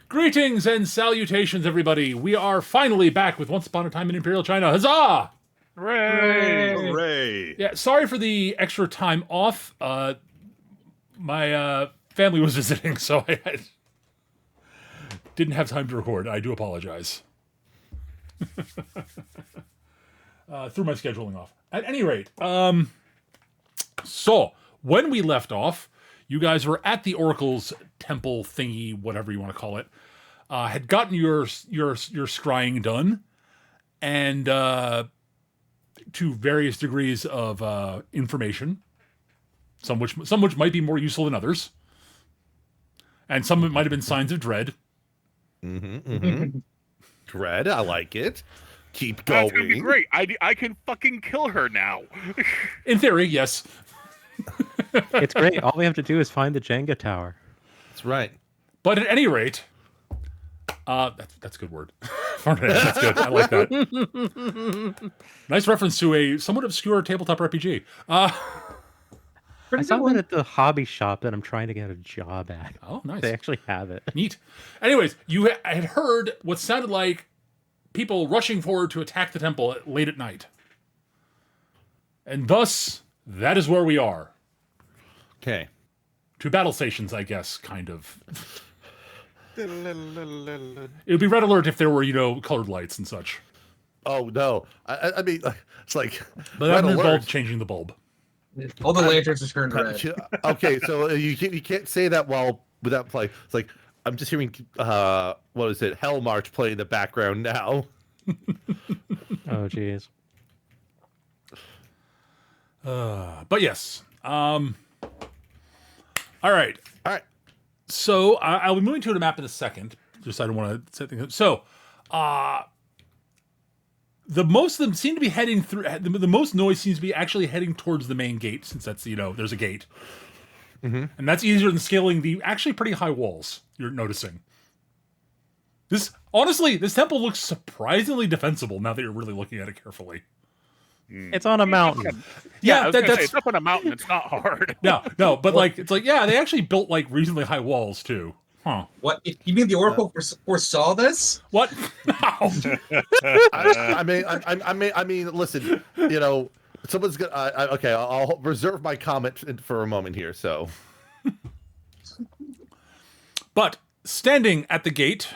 Greetings and salutations, everybody. We are finally back with Once Upon a Time in Imperial China. Huzzah! Hooray! Hooray! Yeah, sorry for the extra time off. My family was visiting, so I didn't have time to record. I do apologize. Threw my scheduling off. At any rate, so when we left off, you guys were at the Oracle's temple thingy, whatever you want to call it. Had gotten your scrying done, and to various degrees of information, some which might be more useful than others, and some of it might have been signs of dread. Dread, I like it. Keep going. That's gonna be great. I can fucking kill her now. In theory, yes. It's great. All we have to do is find the Jenga tower. That's right. But at any rate, that's a good word. That's good. I like that. Nice reference to a somewhat obscure tabletop RPG. I saw one at the hobby shop that I'm trying to get a job at. Oh, nice. They actually have it. Neat. Anyways, you had heard what sounded like people rushing forward to attack the temple late at night. And thus, that is where we are. Okay. Two battle stations, I guess, kind of. It would be red alert if there were, colored lights and such. Oh, no. I mean, it's like... But that involved changing the bulb. All the lanterns are turned red. Okay, so you can't say that without play. It's like, I'm just hearing, what is it, Hell March play in the background now. Oh, jeez. But yes. All right. So I'll be moving to a map in a second. Just I don't want to set things up. So, the most of them seem to be heading through. The most noise seems to be actually heading towards the main gate, since that's there's a gate, and that's easier than scaling the actually pretty high walls. You're noticing. This temple looks surprisingly defensible now that you're really looking at it carefully. It's on a mountain. Yeah, that's it's up on a mountain. It's not hard. No, but they actually built reasonably high walls too. Huh? What? You mean the Oracle foresaw this? What? I mean, listen. Someone's gonna. Okay, I'll reserve my comment for a moment here. So, but standing at the gate,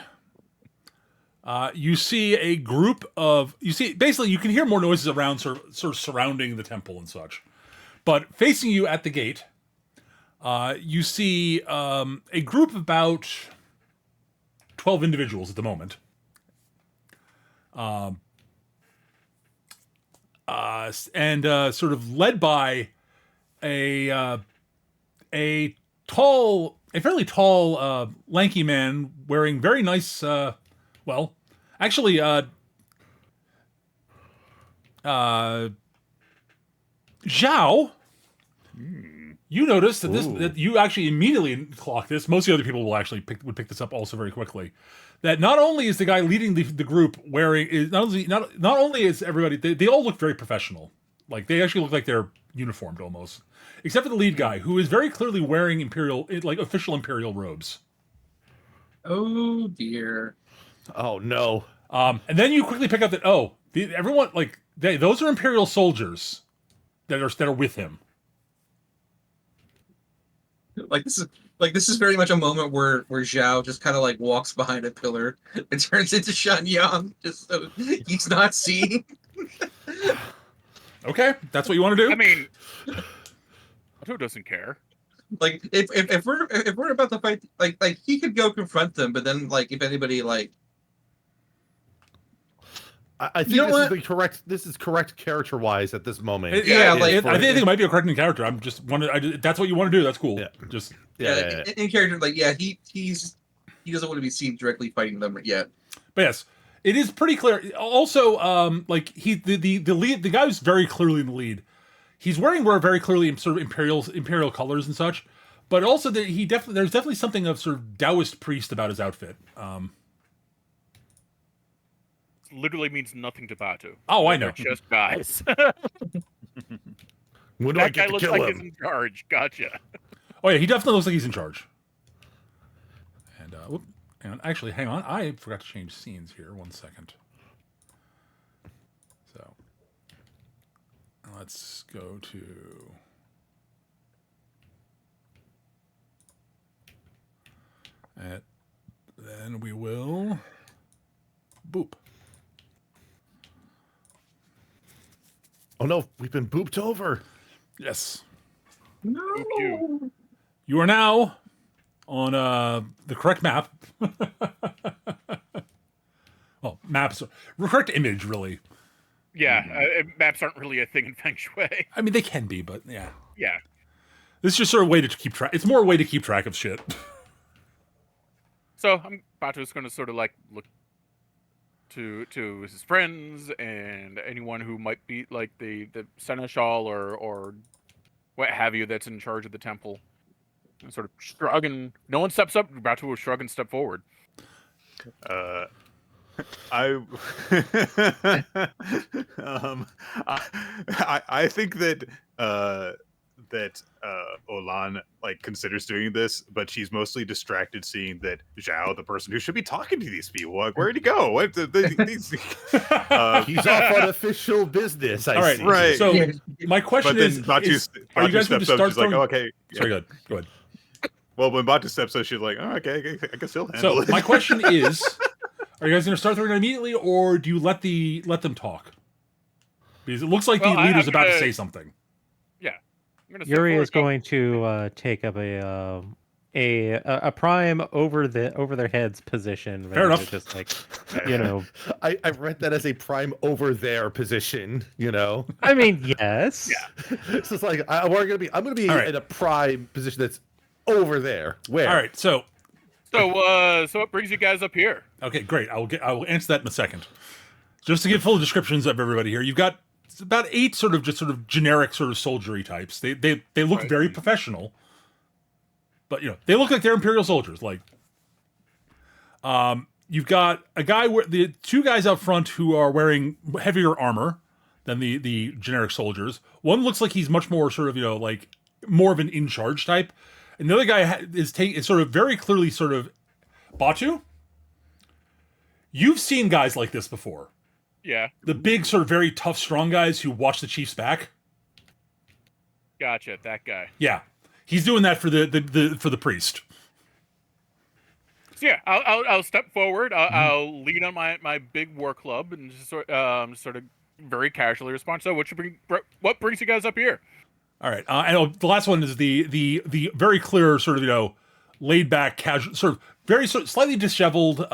you see a group of. Basically, you can hear more noises around, sort of surrounding the temple and such. But facing you at the gate, you see a group of about 12 individuals at the moment. And sort of led by a fairly tall, lanky man wearing very nice, Zhao. You notice that you actually immediately clock this. Most of the other people will actually pick this up also very quickly. That not only is the guy leading the group not only is everybody they all look very professional. Like they actually look like they're uniformed almost, except for the lead guy who is very clearly wearing official Imperial robes. Oh dear. Oh no. And then you quickly pick up that those are Imperial soldiers that are with him. This is very much a moment where Zhao just kind of walks behind a pillar and turns into Shan Yang just so he's not seen. Okay, that's what you want to do. I mean, who doesn't care? If we're about to fight, he could go confront them, but then if anybody I think this is correct character-wise at this moment. I think it might be a correct in character. That's what you want to do. That's cool. Yeah. In character, he doesn't want to be seen directly fighting them yet. But yes, it is pretty clear. Also, the guy who's very clearly in the lead. He's wearing very clearly sort of imperial colors and such. But also, there's definitely something of sort of Taoist priest about his outfit. Literally means nothing to Batu. Oh, I know. They're just guys. When do that I get guy to looks kill like him? he's in charge. Gotcha. Oh yeah, he definitely looks like he's in charge. And And actually, hang on. I forgot to change scenes here. 1 second. So let's go to. And then we will boop. Oh no, we've been booped over. Yes. No. you. You are now on the correct map. Well, maps, correct image, really. Yeah, maps aren't really a thing in Feng Shui. I mean, they can be, but yeah. Yeah. This is just sort of a way to keep track. It's more a way to keep track of shit. So Batu's going to sort of like look to his friends and anyone who might be like the seneschal or what have you that's in charge of the temple. And sort of shrug, and no one steps up. Batu will shrug and step forward. I, I think that Olan like considers doing this, but she's mostly distracted seeing that Zhao, the person who should be talking to these people, like, where'd he go? What these? He's off on official business. I All right, see. right. So Yeah. my question But then is, Batu, are you guys going to steps up, start she's like, throwing? oh, okay. Yeah. Sorry, go ahead. Well, when Batu steps up, she's like, oh, okay, I guess he'll handle So it. my question is, are you guys going to start throwing it immediately, or do you let them talk? Because it looks like Well, the leader's I'm about to gonna- say something. I'm gonna step Yuri forward, is going to take up a prime over their heads position. Fair rather enough. than just like, you know. I read that as a prime over there position. You know, I mean, yes. Yeah. it's just like I'm gonna be All right. in a prime position that's over there. Where? All right, so So what brings you guys up here? okay, great. I will answer that in a second. Just to give full descriptions of everybody here, you've got about 8 sort of generic sort of soldiery types. They look Right. very professional, but they look like they're Imperial soldiers. Like, you've got a guy the 2 guys out front who are wearing heavier armor than the generic soldiers. One looks like he's much more sort of like more of an in charge type, and the other guy is sort of very clearly sort of Batu. You've seen guys like this before. Yeah, The big, sort of very tough, strong guys who watch the Chiefs back. gotcha. That guy. Yeah, he's doing that for the priest. So yeah, I'll step forward. I'll lead on my big war club and just sort of very casually respond. So what brings you guys up here? All right, and the last one is the very clear sort of laid back, casual, sort of very slightly disheveled.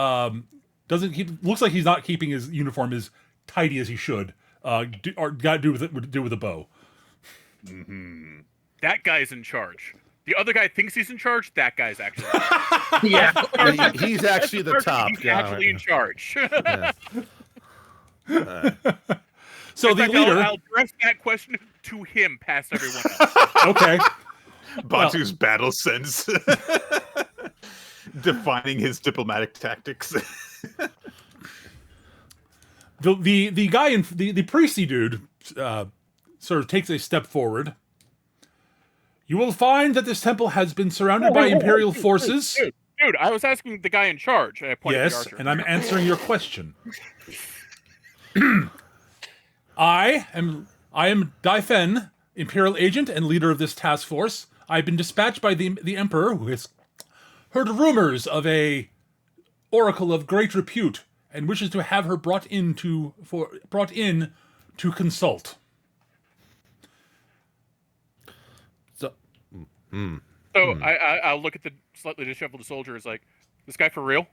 Looks like he's not keeping his uniform as tidy as he should. Or got to do with a bow. That guy's in charge. The other guy thinks he's in charge. That guy's actually Yeah. He's actually the top He's guy. actually in charge. Yeah. So In the fact, leader, I'll address that question to him past everyone else. okay, Batu's battle sense, defining his diplomatic tactics. the guy in the priesty dude sort of takes a step forward. You will find that this temple has been surrounded by Imperial forces. Dude, I was asking the guy in charge. I pointed at the Yes, archer. and I'm answering your question. I am Dai Fen, Imperial agent and leader of this task force. I've been dispatched by the Emperor, who has heard rumors of a oracle of great repute and wishes to have her brought in to consult. So, So I'll look at the slightly disheveled soldier. Is like, this guy for real?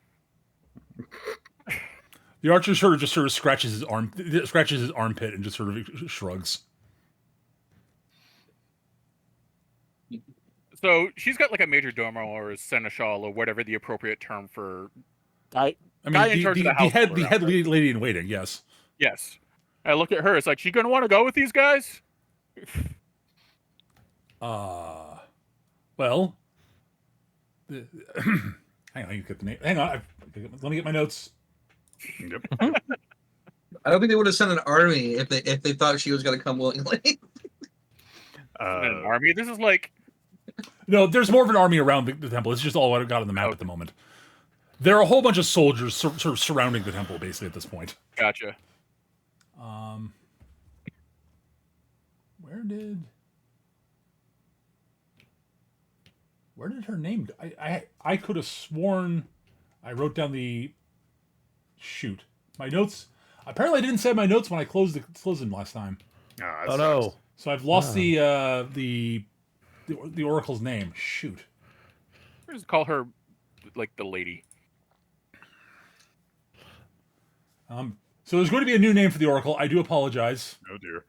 The archer sort of scratches his armpit and just sort of shrugs. So she's got like a major domo or a seneschal or whatever the appropriate term for. I Guy in mean, charge of the the head household, right? lady in waiting. Yes. Yes. I look at her. It's like, she gonna want to go with these guys? Well, hang on, you get the name. Hang on, let me get my notes. Yep. I don't think they would have sent an army if they thought she was going to come willingly. An army. This is like, No, there's more of an army around the temple. It's just all I've got on the map at the moment. There are a whole bunch of soldiers sort of surrounding the temple, basically, at this point. Gotcha. Where did her name go? I could have sworn I wrote down the... Shoot. My notes... Apparently I didn't save my notes when I closed them last time. Oh no. So I've lost the Oracle's name. Shoot. Or just call her like the lady. So there's going to be a new name for the Oracle. I do apologize. Oh dear.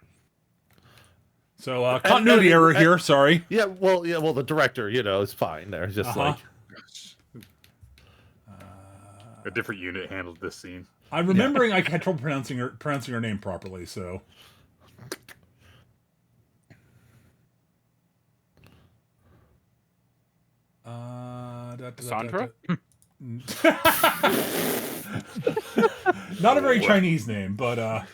So continuity error here. Sorry. Yeah, well, the director, is fine. There, just like A different unit handled this scene. I'm remembering I had trouble pronouncing her name properly. So. Sandra? Not a very Chinese name, but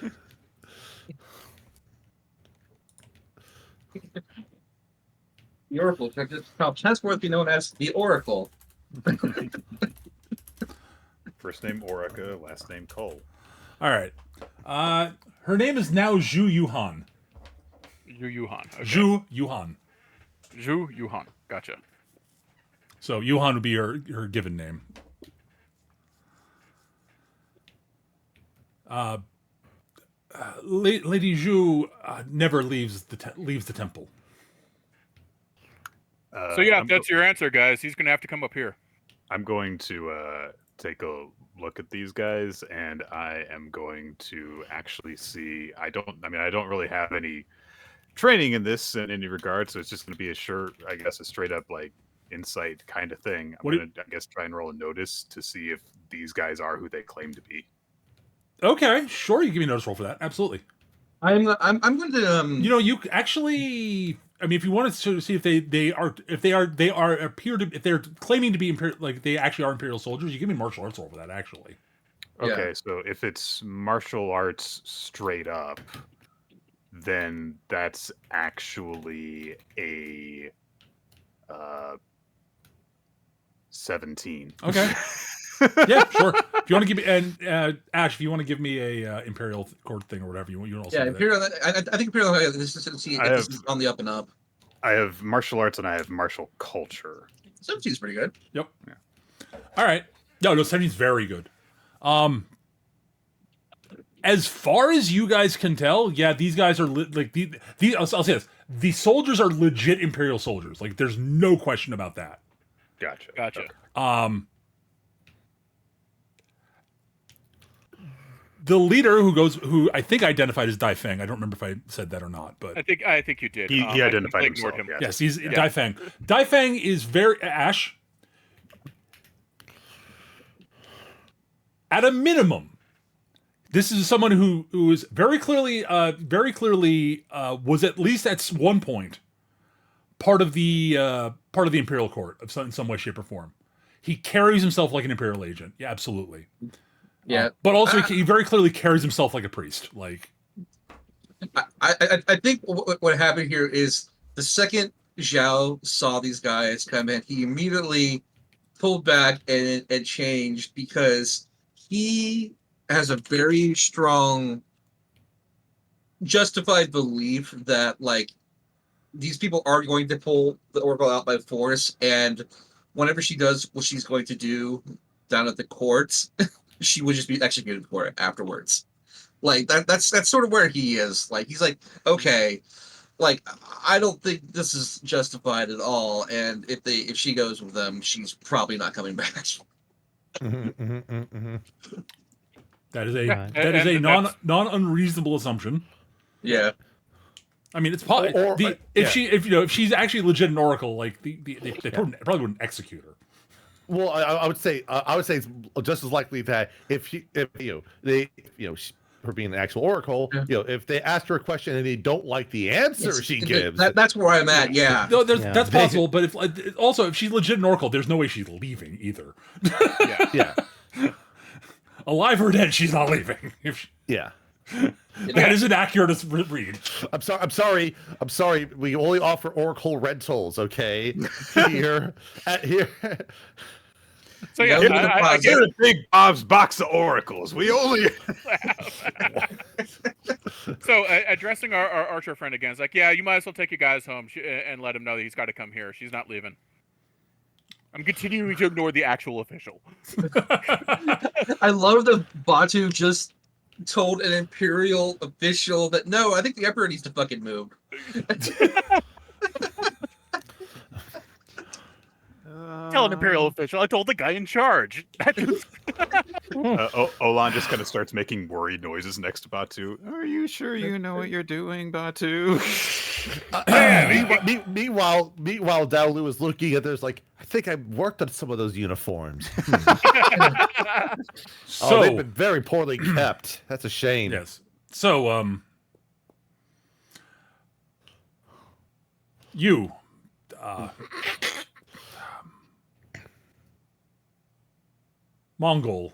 The Oracle shall henceforth be known as the Oracle. First name Orica, last name Cole. all right. Her name is now Zhu Yuhan. Yu Yuhan. Okay. Zhu Yuhan. Zhu Yuhan. Gotcha. So Yuhan would be her given name. Lady Zhu never leaves the temple. So yeah, if that's your answer, guys, he's gonna have to come up here. I'm going to take a look at these guys, and I am going to actually see. I don't really have any training in this in any regard, so it's just going to be a straight up like insight kind of thing. I'm going to, I guess, try and roll a notice to see if these guys are who they claim to be. Okay, sure. You give me a notice roll for that. Absolutely. I'm going to You actually. I mean, if you wanted to see if if they're claiming to be Imperial, like they actually are Imperial soldiers, you give me martial arts roll for that. Actually. Okay, Yeah. so if it's martial arts straight up, then that's actually a 17. Okay. Yeah, sure. If you want to give me Ash, if you want to give me a Imperial court thing or whatever, you can also do that. Imperial. I think Imperial. This is on the up and up. I have martial arts and I have martial culture. 17's pretty good. Yep. Yeah. All right. No, 17's very good. As far as you guys can tell, yeah, these guys are like the I'll say this: the soldiers are legit Imperial soldiers. Like, there's no question about that. Gotcha. Gotcha. Okay. The leader who I think identified as Dai Feng. I don't remember if I said that or not, but I think you did. He I identified ignored himself. him. yes, he's Dai Feng. Dai Feng is very Ash. At a minimum, this is someone who is very clearly was at least at one point part of the Imperial Court in some way, shape, or form. He carries himself like an Imperial agent. Yeah, absolutely. Yeah, but also he very clearly carries himself like a priest. Like, I think what happened here is the second Zhao saw these guys come in, he immediately pulled back and changed because he has a very strong justified belief that like these people are going to pull the Oracle out by force, and whenever she does what she's going to do down at the courts, she would just be executed for it afterwards. Like that's sort of where he is. Like, he's like, okay, like I don't think this is justified at all, and if she goes with them, she's probably not coming back. that is a non unreasonable assumption. Yeah. I mean, it's possible if she's actually legit an Oracle, like they probably wouldn't execute her. Well, I would say it's just as likely that if her being an actual Oracle, if they ask her a question and they don't like the answer she gives, that's where I'm at. Yeah, no, that's possible. But if she's legit an Oracle, there's no way she's leaving either. yeah, alive or dead, she's not leaving. That is an accurate read. I'm sorry. We only offer Oracle rentals, okay? Here. So yeah, Go to the I plaza. get You're a big Bob's box of oracles. We only. So addressing our archer friend again, it's like, yeah, you might as well take your guys home and let him know that he's got to come here. She's not leaving. I'm continuing to ignore the actual official. I love that Batu just told an Imperial official that no, I think the Emperor needs to fucking move. Tell an Imperial official. I told the guy in charge. Olan just kind of starts making worried noises next to Batu. Are you sure you know what you're doing, Batu? Meanwhile, Daolu is looking at this like, I think I worked on some of those uniforms. So they've been very poorly kept. That's a shame. yes. So you Mongol,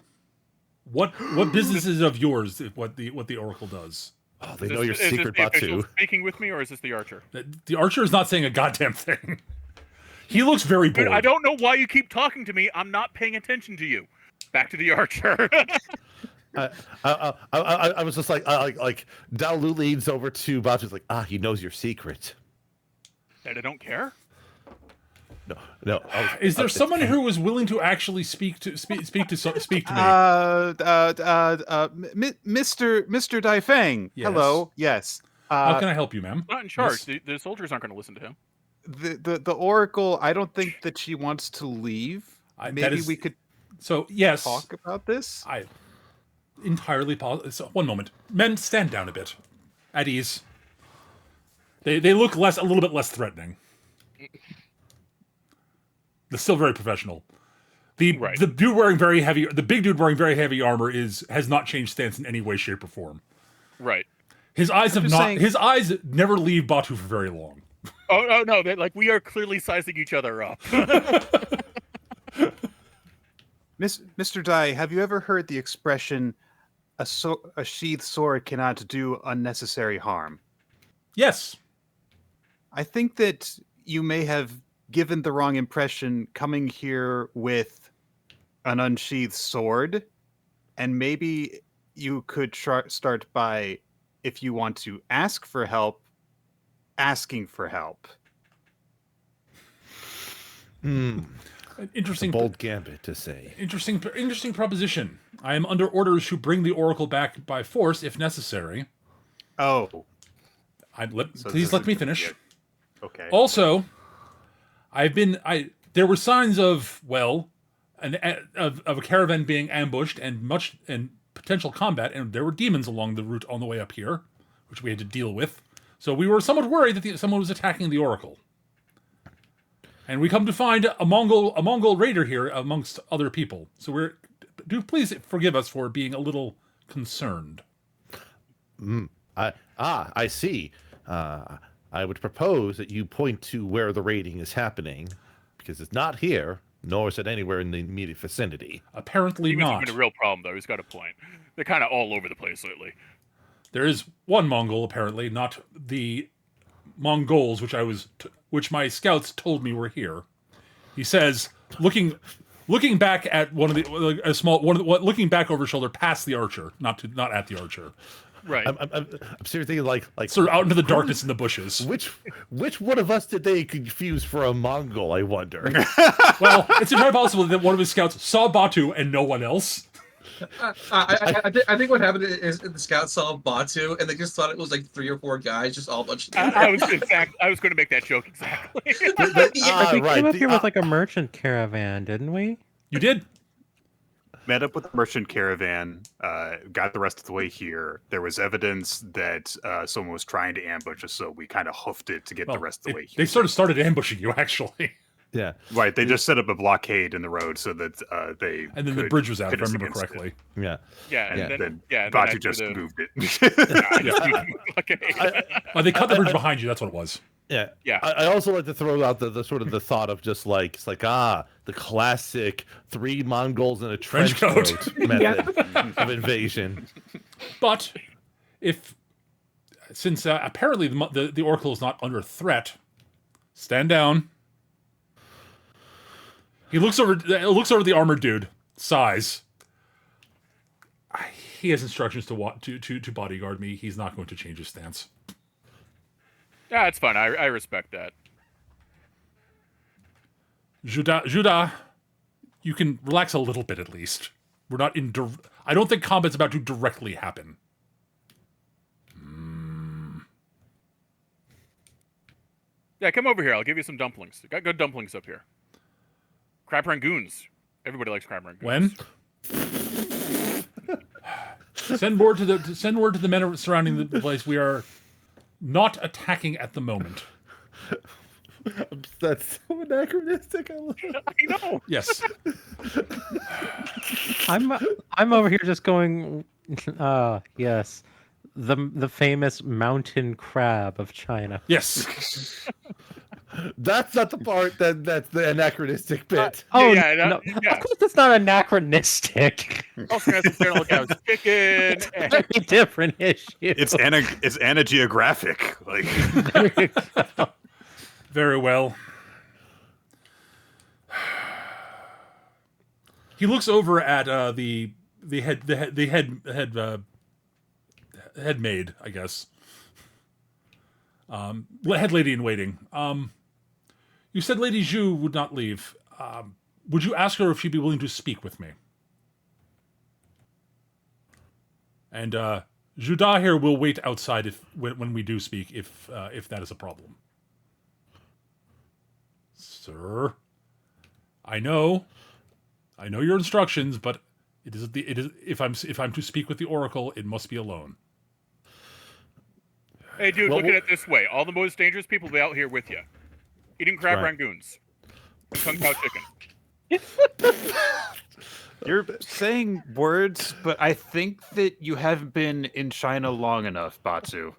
what business is of yours? What the Oracle does? Oh, they know your secret, is this the official Batu. speaking with me, or is this the archer? The archer is not saying a goddamn thing. He looks very bored. Dude, I don't know why you keep talking to me. I'm not paying attention to you. Back to the archer. I was just like Daolu leans over to Batu, like, he knows your secret. That I don't care. No. Is there someone who is willing to actually speak to me? Mr. Daifeng. Yes. Hello. Yes. How can I help you, ma'am? Not in charge. The soldiers aren't going to listen to him. The Oracle, I don't think that she wants to leave. Maybe we could yes, talk about this. I entirely pause. So, one moment, men, stand down a bit, at ease. They look a little bit less threatening. They're still very professional. The dude wearing the big dude wearing very heavy armor has not changed stance in any way, shape, or form. Right. His eyes his eyes never leave Batu for very long. Oh no! We are clearly sizing each other up. Mr. Dai, have you ever heard the expression, a sheathed sword cannot do unnecessary harm? Yes. I think that you may have given the wrong impression coming here with an unsheathed sword, and maybe you could start by, if you want to ask for help, asking for help. An interesting, bold gambit to say. Interesting proposition. I am under orders to bring the Oracle back by force if necessary. Oh. Please let me finish. Yeah. Okay. Also, there were signs of a caravan being ambushed and potential combat, and there were demons along the route on the way up here, which we had to deal with. So we were somewhat worried that someone was attacking the Oracle. And we come to find a Mongol raider here amongst other people. So do please forgive us for being a little concerned. I see. I would propose that you point to where the raiding is happening, because it's not here, nor is it anywhere in the immediate vicinity. Apparently Demons not. have been a real problem, though. He's got a point. They're kind of all over the place lately. There is one Mongol, apparently, not the Mongols, which my scouts told me were here. He says, looking back at looking back over his shoulder, past the archer, not at the archer. Right. I'm seriously thinking like sort of out into the darkness in the bushes. Which one of us did they confuse for a Mongol? I wonder. Well, it's entirely possible that one of his scouts saw Batu and no one else. I think what happened is the scouts saw Batu and they just thought it was like 3 or 4 guys, just all a bunch of I was going to make that joke exactly. We came up here with like a merchant caravan, didn't we? You did. Met up with the merchant caravan, got the rest of the way here. There was evidence that someone was trying to ambush us, so we kind of hoofed it to get the rest of the way here. They sort of started ambushing you, actually. Yeah. Right, they just set up a blockade in the road so that they And then the bridge was out, if I remember correctly. Yeah. Then and Batu just moved it. They cut the bridge behind you, that's what it was. Yeah. Yeah. I also like to throw out the sort of the thought of just like, it's like, the classic 3 Mongols in a trench coat method of invasion. But since apparently the Oracle is not under threat, stand down. He looks over the armored dude, sighs. He has instructions to bodyguard me. He's not going to change his stance. Yeah, it's fine. I respect that. Judah, you can relax a little bit at least. We're not in. I don't think combat's about to directly happen. Yeah, come over here. I'll give you some dumplings. Got good dumplings up here. Crab rangoons. Everybody likes crab rangoons. When? Send word to the men surrounding the place. We are not attacking at the moment. That's so anachronistic. I love it. I know. Yes. I'm over here just going, yes, the famous mountain crab of China. Yes. That's not the part that's the anachronistic bit. Oh yeah, no, yeah. of course it's not anachronistic. Also has some look at his chicken. And... Very different issue. It's anageographic. Like Very well. He looks over at the head maid, I guess. Head lady in waiting. You said Lady Zhu would not leave. Would you ask her if she'd be willing to speak with me? And Judah here will wait outside when we do speak, if that is a problem. Sir, I know your instructions, but it is if I'm to speak with the Oracle, it must be alone. Hey, dude, look at it this way. All the most dangerous people will be out here with you. Eating crab rangoons. Kung Pao chicken. you're saying words, but I think that you haven't been in China long enough, Batu.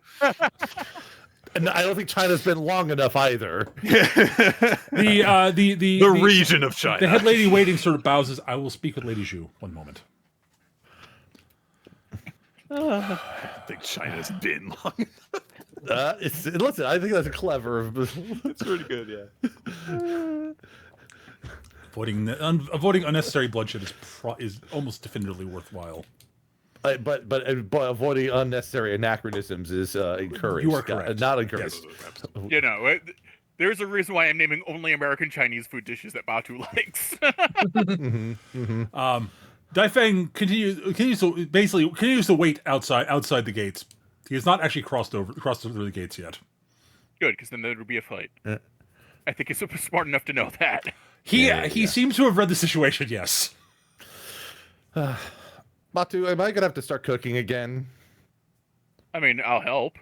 And I don't think China's been long enough either. The region of China. The head lady waiting sort of bows as I will speak with Lady Zhu. One moment. I think China's been long enough. Listen, I think that's clever. It's pretty good, yeah. Avoiding unnecessary bloodshed is almost definitively worthwhile. But avoiding unnecessary anachronisms is encouraged. You are correct. Not encouraged. Yes. You know, there's a reason why I'm naming only American Chinese food dishes that Batu likes. Daifeng continues to wait outside the gates. He has not actually crossed through the gates yet. Good, because then there would be a fight. I think he's smart enough to know that. He seems to have read the situation. Yes. Batu, am I gonna have to start cooking again? I mean, I'll help.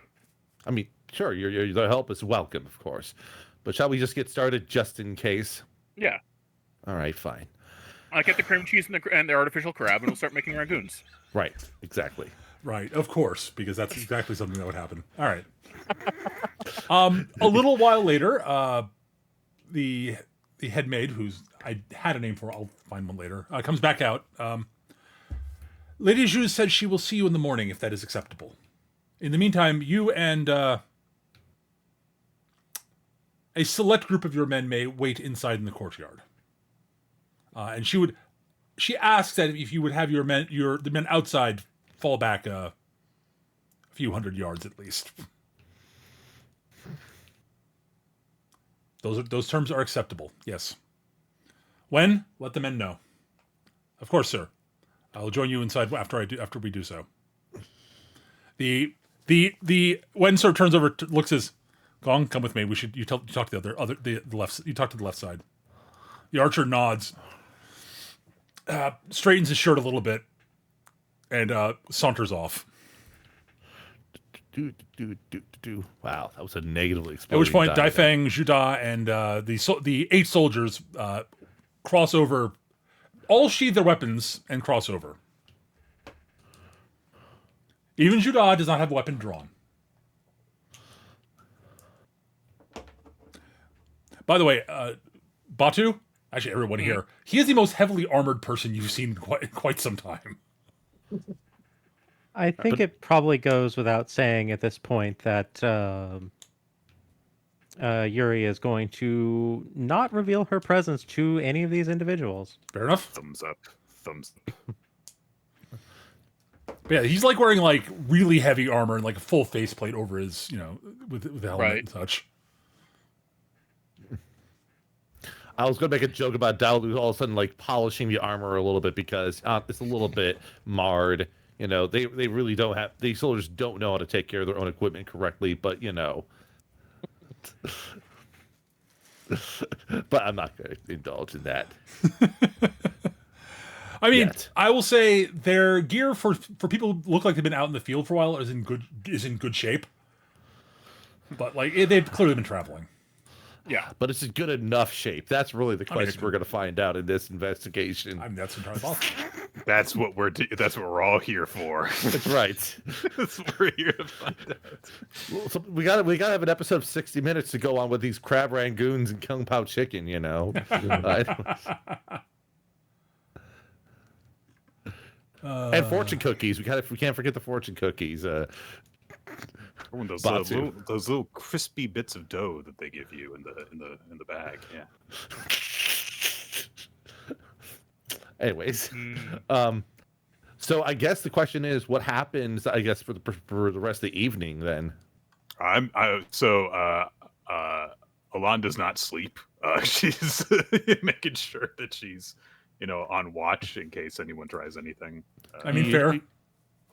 I mean, sure, your help is welcome, of course. But shall we just get started just in case? Yeah. All right, fine. I'll get the cream cheese and the artificial crab, and we'll start making rangoons. Right, exactly. Right, of course, because that's exactly something that would happen. All right. A little while later, the head maid, who's I had a name for, I'll find one later, comes back out. Lady Zhu said she will see you in the morning if that is acceptable. In the meantime, you and a select group of your men may wait inside in the courtyard. And she asks that if you would have the men outside fall back a few hundred yards at least. Those terms are acceptable. Yes. When? Let the men know. Of course, sir. I'll join you inside after we do so. The Wen sort of turns over, looks as Gong, come with me. You talk to the left. You talk to the left side. The archer nods, straightens his shirt a little bit, and saunters off. Wow, that was a negatively At exploding which point, die. Daifeng, Judah, and the 8 soldiers cross over, all sheathe their weapons and cross over. Even Judah does not have a weapon drawn. By the way, Batu, actually everyone here, he is the most heavily armored person you've seen in quite some time. I think it probably goes without saying at this point that Yuri is going to not reveal her presence to any of these individuals. Fair enough. Thumbs up. Thumbs up. But yeah, he's like wearing like really heavy armor and like a full faceplate over his, with the helmet Right. and such. I was going to make a joke about Dalu all of a sudden like polishing the armor a little bit because it's a little bit marred. They really don't have, these soldiers don't know how to take care of their own equipment correctly, but but I'm not going to indulge in that. I mean, Yet. I will say their gear for people who look like they've been out in the field for a while is in good shape. But like they've clearly been traveling. Yeah. But it's in good enough shape. That's really the I mean, question we're going to find out in this investigation. I mean, that's entirely possible. That's what we're all here for. That's right. That's what we're here to find out. Well, so we got to have an episode of 60 Minutes to go on with these crab rangoons and kung pao chicken. And fortune cookies. We can't forget the fortune cookies. Oh, and those Batu. little crispy bits of dough that they give you in the bag. Yeah. Anyways, so I guess the question is, what happens? I guess for the rest of the evening, then. Alon does not sleep. She's making sure that she's on watch in case anyone tries anything. I mean, fair.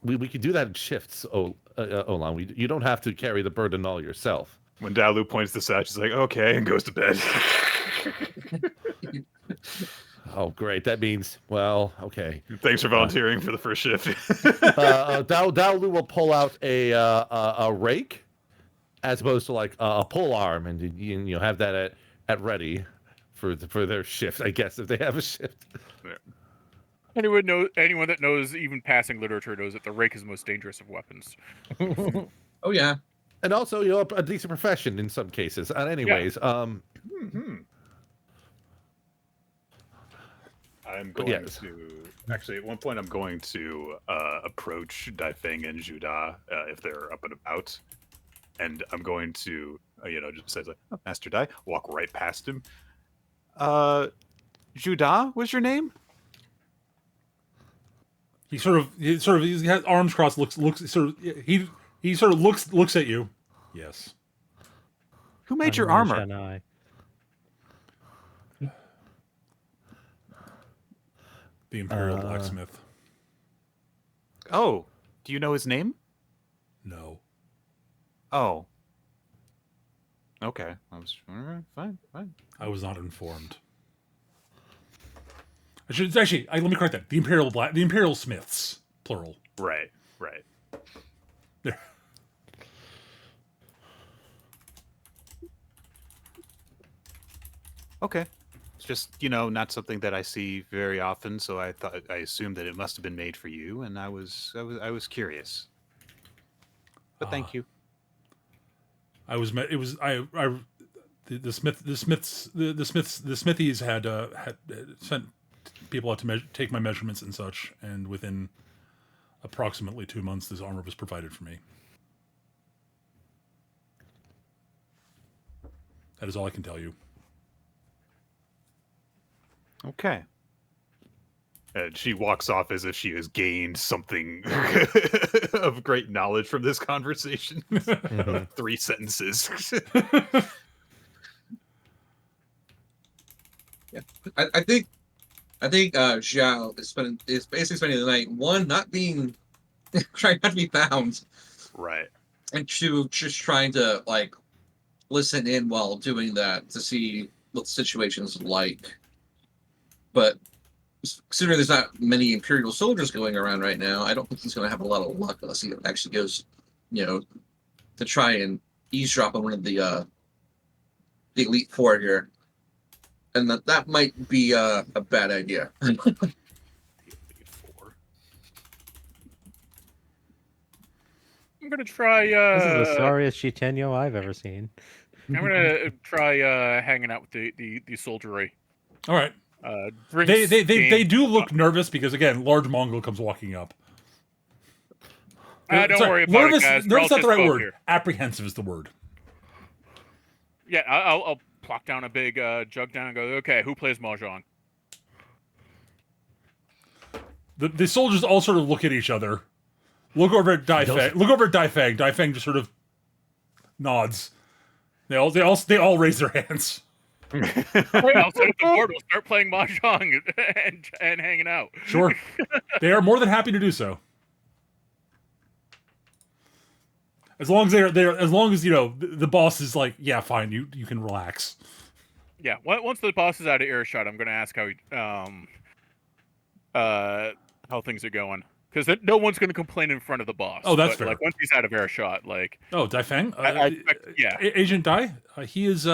We could do that in shifts, Olan. You don't have to carry the burden all yourself. When Dalu points this out, she's like, "Okay," and goes to bed. Oh, great. That means, well, okay. Thanks for volunteering for the first shift. Dalu will pull out a rake as opposed to like a pole arm, and have that at ready for their shift. I guess if they have a shift. Yeah. Anyone that knows even passing literature knows that the rake is the most dangerous of weapons. Oh yeah. And also, a decent profession in some cases. Anyways, I'm going yes. to actually at one point I'm going to approach Daifeng and Juda if they're up and about, and I'm going to just say like, oh, Master Dai, walk right past him. Juda was your name? He has arms crossed, looks he sort of looks at you. Yes. Who made your I'm armor? Shanai. The Imperial blacksmith. Oh, do you know his name? No. Oh. Okay. I was fine. I was not informed. Let me correct that. The Imperial Smiths, plural. Right. There. Okay. It's just, not something that I see very often, so I assumed that it must have been made for you, and I was curious. But thank you. The Smithies had sent people out to take my measurements and such, and within approximately 2 months, this armor was provided for me. That is all I can tell you. Okay. And she walks off as if she has gained something of great knowledge from this conversation. 3 sentences. Yeah. I think Zhao is basically spending the night, one, trying not to be found, Right. and two, just trying to like listen in while doing that to see what the situation's like. But considering there's not many Imperial soldiers going around right now, I don't think he's going to have a lot of luck unless he actually goes, to try and eavesdrop on one of the Elite Four here. And that might be a bad idea. The Elite Four. I'm gonna try. This is the sorriest Chitenyo I've ever seen. I'm gonna try hanging out with the soldiery. All right. Drinks, They do look nervous because again, large Mongol comes walking up. Don't worry about nervous, it, guys. Nervous is not the right Here. word. Apprehensive is the word. Yeah, I'll plop down a big jug down and go, okay, who plays Mahjong? The soldiers all sort of look at each other. Look over at Daifeng. Look over at Daifeng. Daifeng just sort of nods. They all raise their hands. All right, I'll set up the board. We'll start playing Mahjong and hanging out. Sure. They are more than happy to do so. As long as as long as, you know, the boss is like, yeah, fine, you can relax. Yeah, once the boss is out of earshot, I'm going to ask how things are going. Because no one's going to complain in front of the boss. Oh, that's fair. Like, once he's out of earshot, like... Oh, Daifeng? I expect, yeah. Agent Dai? He is,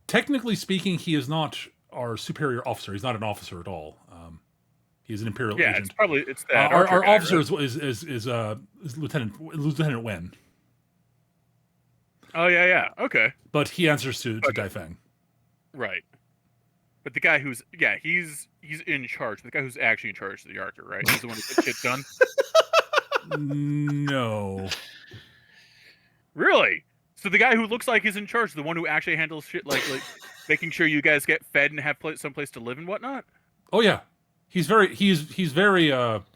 technically speaking, he is not our superior officer. He's not an officer at all. He's an Imperial agent. It's that. Our guy, officer right? is Lieutenant Wen. Oh, yeah. Okay. But he answers to Daifeng. Right. But the guy who's... Yeah, he's in charge. The guy who's actually in charge of the Archer, right? He's the one who gets shit done? No. Really? So the guy who looks like he's in charge, the one who actually handles shit like making sure you guys get fed and have someplace to live and whatnot? Oh, yeah. He's very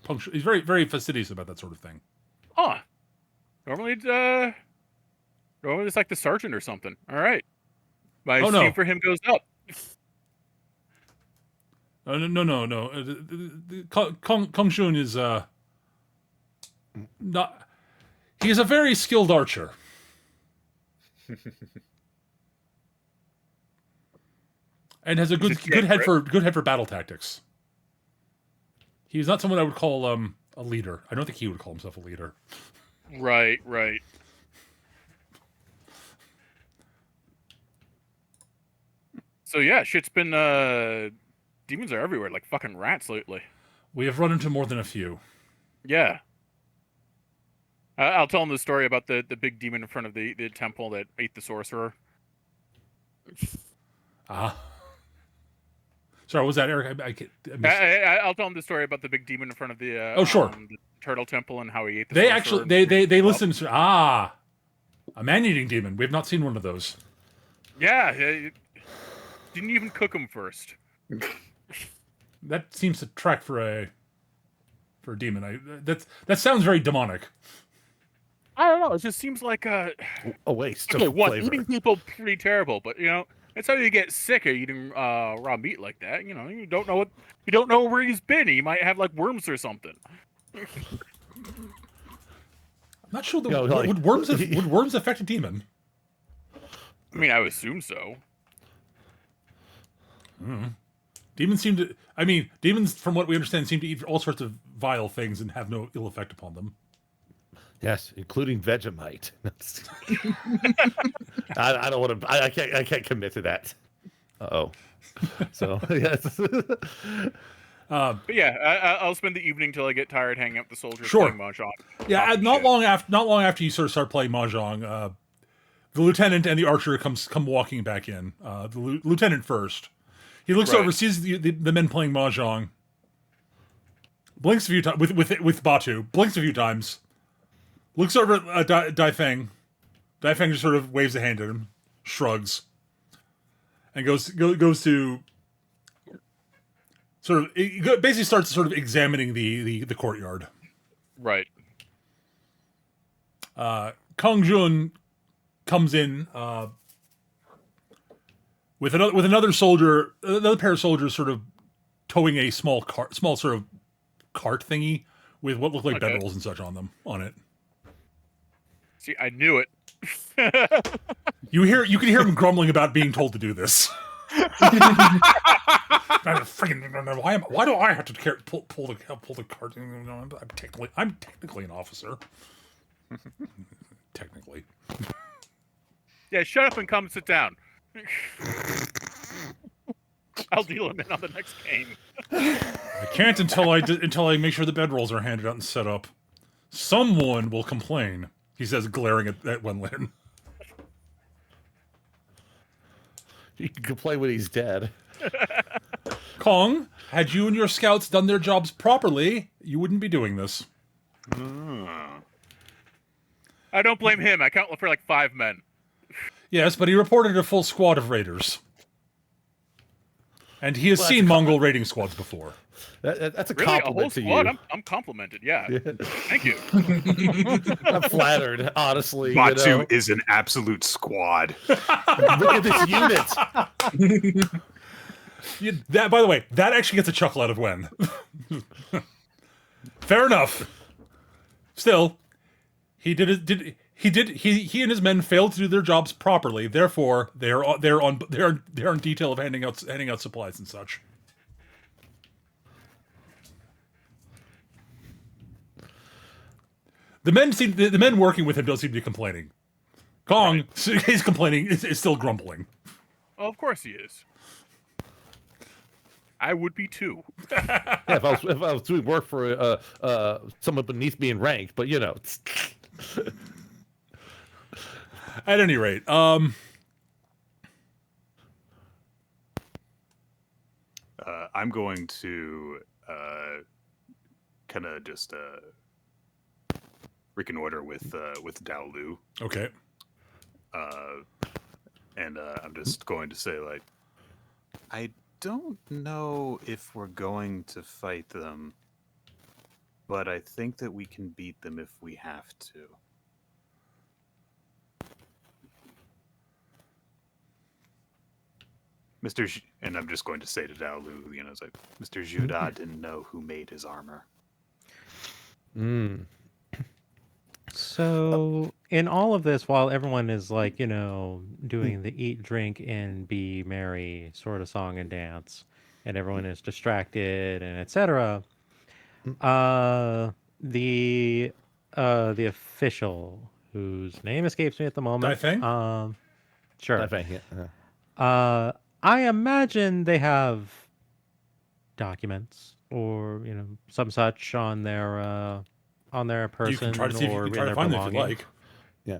punctual. He's very fastidious about that sort of thing. Oh. Normally it's like the sergeant or something. All right. My esteem for him goes up. No. Kong Shun is not. He is a very skilled archer. And has a good head for battle tactics. He's not someone I would call a leader. I don't think he would call himself a leader. Right. So yeah, shit's been demons are everywhere, like fucking rats lately. We have run into more than a few. Yeah. I'll tell him the story about the big demon in front of the temple that ate the sorcerer. Sorry, was that Eric? I'll tell him the story about the big demon in front of the the turtle temple and how he ate the They sorcerer. actually they listen to a man-eating demon. We have not seen one of those. Yeah, didn't even cook them first. That seems to track for a demon. That sounds very demonic. I don't know. It just seems like a waste. Okay, of one, flavor. eating people pretty terrible, but you know that's how you get sick of eating raw meat like that. You know, you don't know where he's been. He might have like worms or something. I'm not sure. Like, would worms affect a demon? I mean, I would assume so. Demons seem to. I mean, demons, from what we understand, seem to eat all sorts of vile things and have no ill effect upon them. Yes, including Vegemite. I don't want to. I can't commit to that. So yes. But yeah, I'll spend the evening till I get tired hanging out with the soldiers Sure. playing Mahjong. Yeah, not long after you sort of start playing Mahjong, the lieutenant and the archer come walking back in. The lieutenant first. He looks over, sees the men playing Mahjong, blinks a few times with Batu, blinks a few times, looks over at Daifeng. Daifeng just sort of waves a hand at him, shrugs, and goes to sort of basically starts sort of examining the courtyard. Right. Kong Jun comes in with another pair of soldiers, sort of towing a small sort of cart thingy with what look like bedrolls and such on it. See, I knew it. You can hear him grumbling about being told to do this. Why do I have to pull the cart? I'm technically an officer. Technically. Yeah, shut up and come sit down. I'll deal him in on the next game. I can't until I make sure the bedrolls are handed out and set up. Someone will complain, he says, glaring at Wenlin. You can complain when he's dead. Kong, had you and your scouts done their jobs properly, you wouldn't be doing this. I don't blame him. I count for like 5 men. Yes, but he reported a full squad of raiders. And he has Well, seen Mongol raiding squads before. That's a Really, a whole compliment to squad? you. I'm complimented. Yeah. Thank you. I'm flattered, honestly. Batu You know? is an absolute squad. Look at this unit. That, by the way, that actually gets a chuckle out of Wen. Fair enough. Still, he and his men failed to do their jobs properly. Therefore, they're on detail of handing out supplies and such. The men working with him don't seem to be complaining. Kong, he's complaining, is still grumbling. Oh, of course he is. I would be too. Yeah, if I was doing work for someone beneath me in rank, but you know. At any rate, I'm going to kind of just reconnoiter with Daolu, okay. and I'm just going to say, like, I don't know if we're going to fight them, but I think that we can beat them if we have to. And I'm just going to say to Daolu, it's like, Mr. Juda didn't know who made his armor. So, in all of this, while everyone is like, doing the eat, drink, and be merry sort of song and dance, and everyone is distracted and etc., the official whose name escapes me at the moment, Daifeng? sure. Daifeng, yeah. I imagine they have documents or some such on their person, You can try to see if you or can in try to their find them if you belongings. like. Yeah.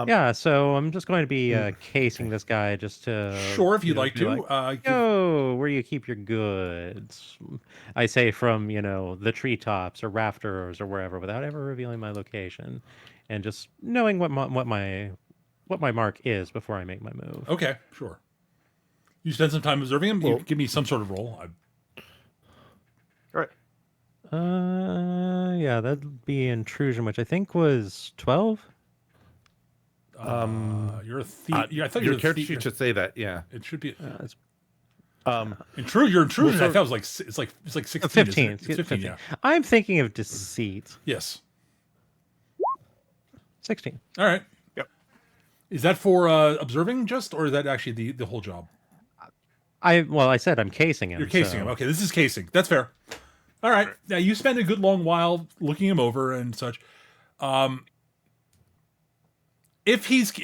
Yeah, so I'm just going to be casing this guy just to Sure, if you'd like be to. Yo, where you keep your goods? I say from the treetops or rafters or wherever, without ever revealing my location, and just knowing what my mark is before I make my move. Okay, sure. You spend some time observing him. You give me some sort of roll. All right. Yeah, that'd be intrusion, which I think was 12. You're a thief. I thought your you were a character thief. sheet should say that. Yeah. It should be. It's Your intrusion. well, I thought was like it's like 16. 15. It's 15. Yeah. I'm thinking of deceit. Yes. 16. All right. Yep. Is that for observing just, or is that actually the whole job? I said I'm casing him. You're casing so- him. Okay, this is casing. That's fair. All right. Now you spend a good long while looking him over and such. If he's,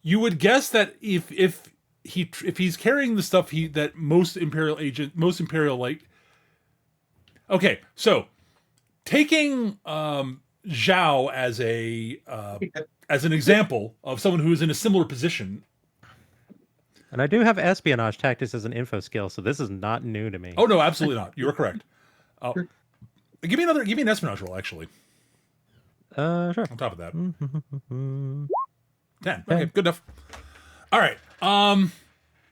you would guess that if he's carrying the stuff that most Imperial like. Okay, so taking Zhao as an example of someone who is in a similar position. And I do have espionage tactics as an info skill, so this is not new to me. Oh no, absolutely not. You are correct. Give me an espionage roll, actually. Sure. On top of that. 10. Okay, good enough. All right.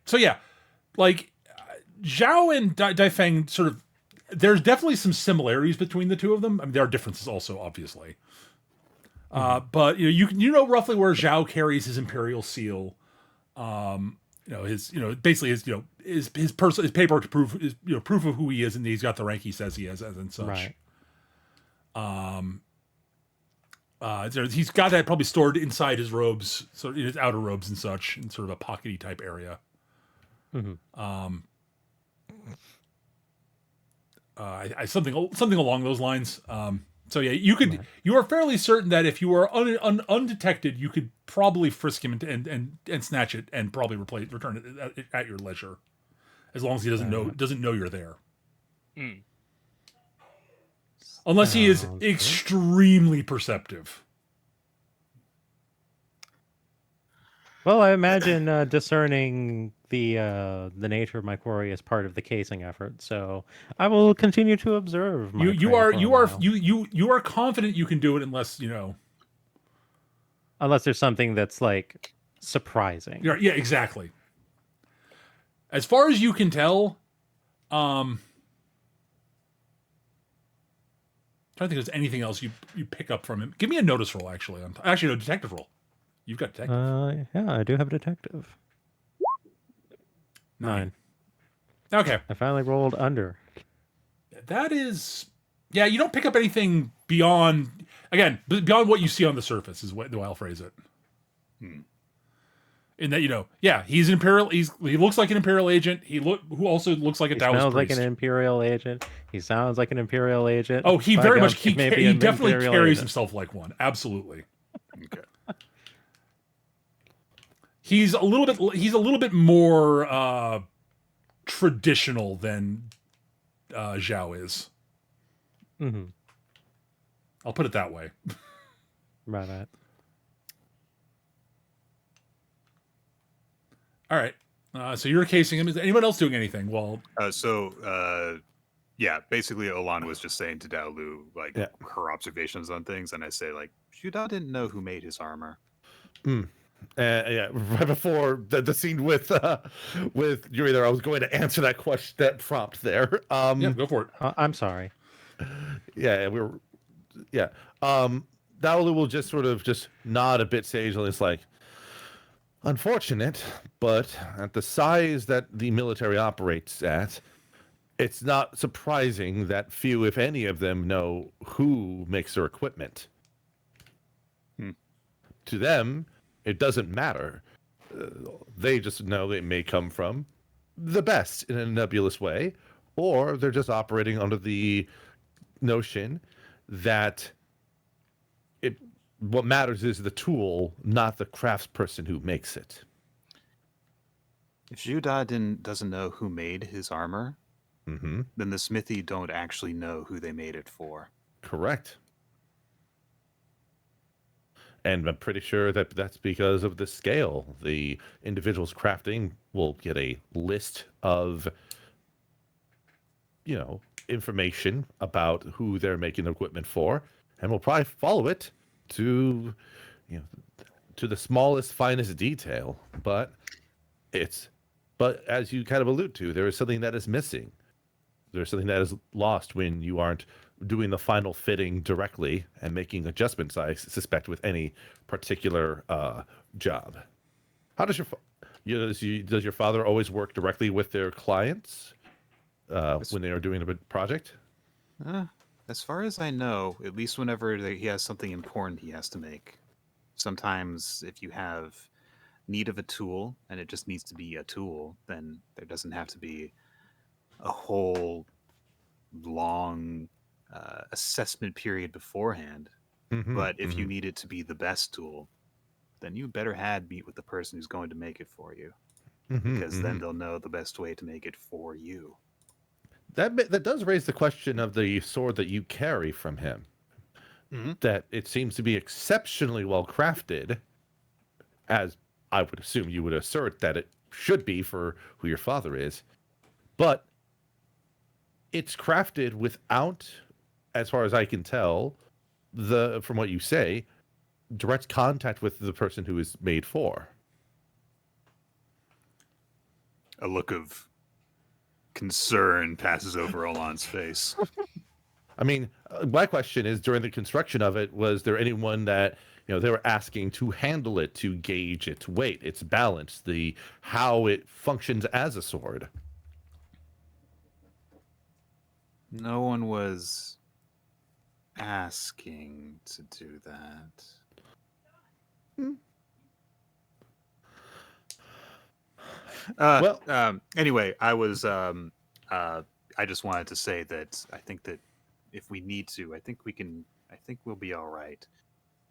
So yeah, like Zhao and Daifeng sort of, there's definitely some similarities between the two of them. I mean, there are differences also, obviously. But you know roughly where Zhao carries his Imperial seal. Basically his paperwork to prove proof of who he is, and he's got the rank he says he has, and such. Right. He's got that probably stored inside his robes, so in his outer robes and such, in sort of a pockety type area. Something along those lines. So yeah, you are fairly certain that if you were undetected, you could probably frisk him and snatch it and probably return it at your leisure, as long as he doesn't know you're there. Unless he is extremely perceptive. Well, I imagine discerning the nature of my quarry is part of the casing effort, so I will continue to observe my You prey are for a while. you are confident you can do it unless Unless there's something that's like surprising. Yeah, exactly. As far as you can tell, trying to think if there's anything else you pick up from him. Give me a notice roll, actually. No, detective roll. You've got detective. Yeah, I do have a detective. 9. Okay. I finally rolled under. That is, yeah. You don't pick up anything beyond, again, beyond what you see on the surface is the way I'll phrase it. In that, he's an Imperial. He looks like an Imperial agent. Who also looks like a He Taoist smells like priest. an Imperial agent. He sounds like an Imperial agent. Oh, he By very God, much he may be he an definitely Imperial carries agent. himself like one. Absolutely. Okay. He's a little bit more traditional than Zhao is. Mm-hmm. I'll put it that way. Right. All right. So you're casing him. Is anyone else doing anything? Well, Yeah, basically Olan was just saying to Daolu like Yeah. her observations on things, and I say like Shuda didn't know who made his armor. Yeah, right before the scene with Yuri there, I was going to answer that question, that prompt there. yeah, go for it. I'm sorry. Yeah, Daolu will just sort of just nod a bit sagely. It's like, unfortunate, but at the size that the military operates at, it's not surprising that few, if any of them, know who makes their equipment. To them, it doesn't matter. They just know it may come from the best in a nebulous way, or they're just operating under the notion that what matters is the tool, not the craftsperson who makes it. If Shuda doesn't know who made his armor, then the smithy don't actually know who they made it for. Correct. And I'm pretty sure that that's because of the scale. The individuals crafting will get a list of, information about who they're making the equipment for, and will probably follow it to the smallest, finest detail. But as you kind of allude to, there is something that is missing. There's something that is lost when you aren't doing the final fitting directly and making adjustments, I suspect, with any particular job. How does does your father always work directly with their clients when they are doing a project? As far as I know, at least whenever he has something important he has to make. Sometimes if you have need of a tool and it just needs to be a tool, then there doesn't have to be a whole long assessment period beforehand. But if you need it to be the best tool, then you better meet with the person who's going to make it for you, because then they'll know the best way to make it for you. That does raise the question of the sword that you carry from him. That it seems to be exceptionally well crafted, as I would assume you would assert that it should be for who your father is. But it's crafted without, as far as I can tell, from what you say, direct contact with the person who is made for. A look of concern passes over Olan's face. I mean, my question is, during the construction of it, was there anyone that they were asking to handle it, to gauge its weight, its balance, how it functions as a sword? No one was asking to do that. Anyway, I was I just wanted to say that I think that if we need to, I think we'll be all right.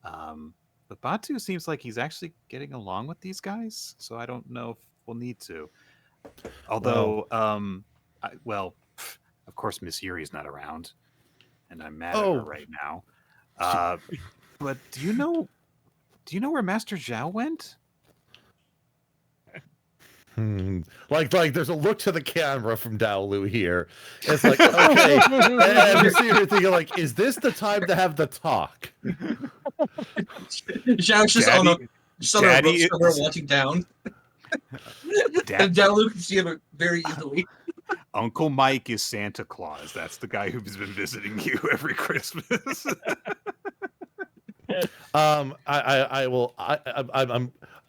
But Batu seems like he's actually getting along with these guys, so I don't know if we'll need to. Although, of course, Miss Yuri's not around, and I'm mad at her right now. But do you know where Master Zhao went? Like there's a look to the camera from Daolu here. It's like, okay, and you see her thinking like, is this the time to have the talk? Zhao's just on a Daddy rope somewhere is- watching down. Dad, And Daolu can see him very easily. Uncle Mike is Santa Claus. That's the guy who's been visiting you every Christmas. I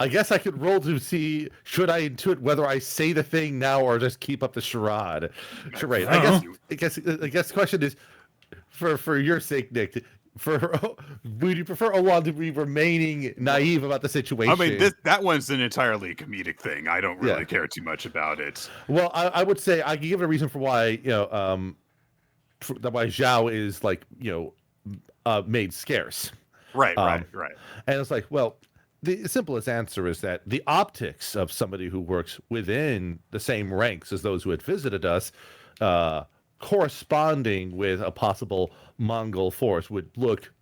guess I could roll to see should I intuit whether I say the thing now or just keep up the charade. Charade. I guess the question is, for your sake, Nick. Would you prefer Owan to be remaining naive about the situation? I mean, that one's an entirely comedic thing. I don't really care too much about it. Well, I would say I can give it a reason for why why Zhao is like made scarce. Right. And it's like, well, the simplest answer is that the optics of somebody who works within the same ranks as those who had visited us, corresponding with a possible Mongol force, would look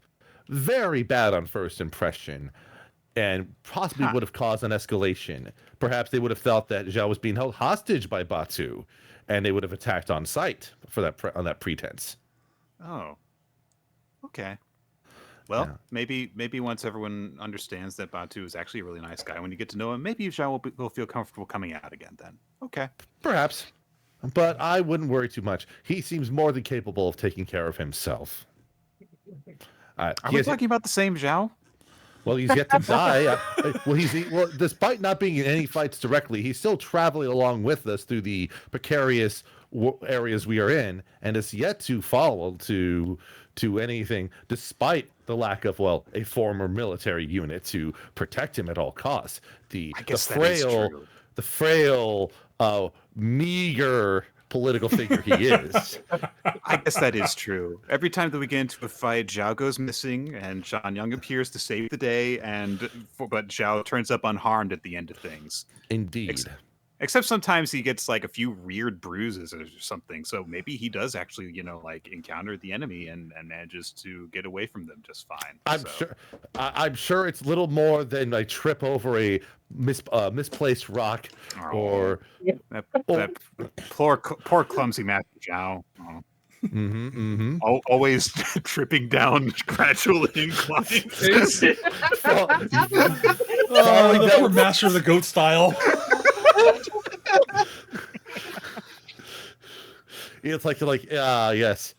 very bad on first impression and possibly would have caused an escalation. Perhaps they would have felt that Zhao was being held hostage by Batu, and they would have attacked on sight on that pretense. Oh, okay. Well, maybe once everyone understands that Batu is actually a really nice guy, when you get to know him, maybe Zhao will feel comfortable coming out again then. Okay. Perhaps. But I wouldn't worry too much. He seems more than capable of taking care of himself. Are we talking about the same Zhao? Well, he's yet to die. Well, despite not being in any fights directly, he's still traveling along with us through the precarious areas we are in, and is yet to fall to anything, despite the lack of a former military unit to protect him at all costs. The frail, meager political figure he is. I guess that is true. Every time that we get into a fight, Zhao goes missing, and Shan Young appears to save the day, but Zhao turns up unharmed at the end of things. Indeed. Except sometimes he gets like a few weird bruises or something. So maybe he does actually, encounter the enemy and manages to get away from them just fine. I'm sure it's little more than a trip over a misplaced rock, or that poor clumsy Master Zhao. Oh. Always tripping down gradual inclines. The poor Master of the Goat style. It's yes.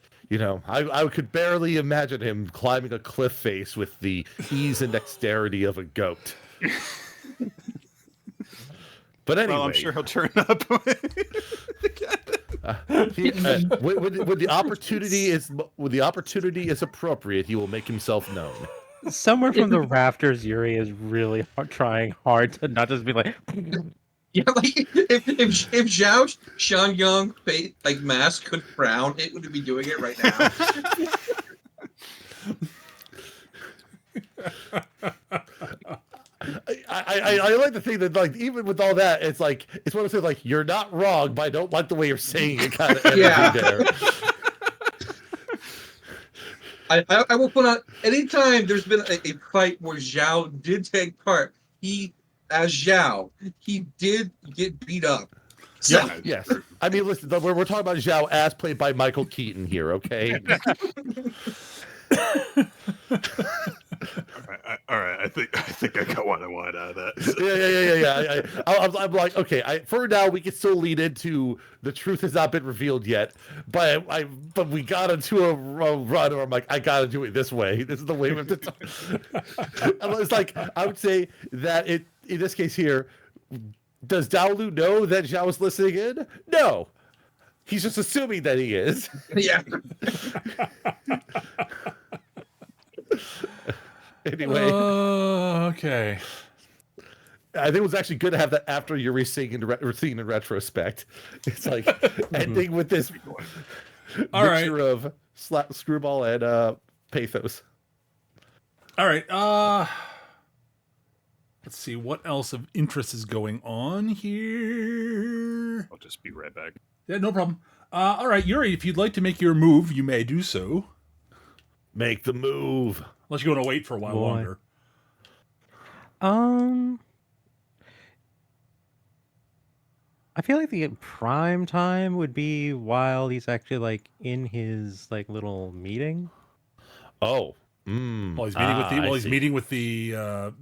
I could barely imagine him climbing a cliff face with the ease and dexterity of a goat. But anyway, well, I'm sure he'll turn up. When the opportunity is appropriate, he will make himself known. Somewhere from the rafters, Yuri is really trying hard to not just be like. Yeah, like if Zhao Shangyong mask could frown, it would be doing it right now. I like the thing that even with all that, it's one of those things you're not wrong, but I don't like the way you're saying it kind of energy there. I will point out, anytime there's been a fight where Zhao did take part, as Zhao, he did get beat up. So. Yes. I mean, listen, we're talking about Zhao as played by Michael Keaton here, okay? All right. I think I got what I wanted out of that. Yeah. I'm like, okay. For now, we can still lead into the truth has not been revealed yet, but we got into a run where I'm like, I got to do it this way. This is the way we have to talk. It's like I would say that in this case here, does Daolu know that Zhao is listening in? No. He's just assuming that he is. Yeah. Anyway. Okay. I think it was actually good to have that after you're seeing in retrospect. It's like ending with this mixture of screwball and pathos. All right. Let's see what else of interest is going on here. I'll just be right back. Yeah, no problem. All right, Yuri, if you'd like to make your move, you may do so. Make the move. Unless you want to wait for a while longer. I feel like the prime time would be while he's actually like in his like little meeting. Oh. While he's meeting with the I while he's see. meeting with the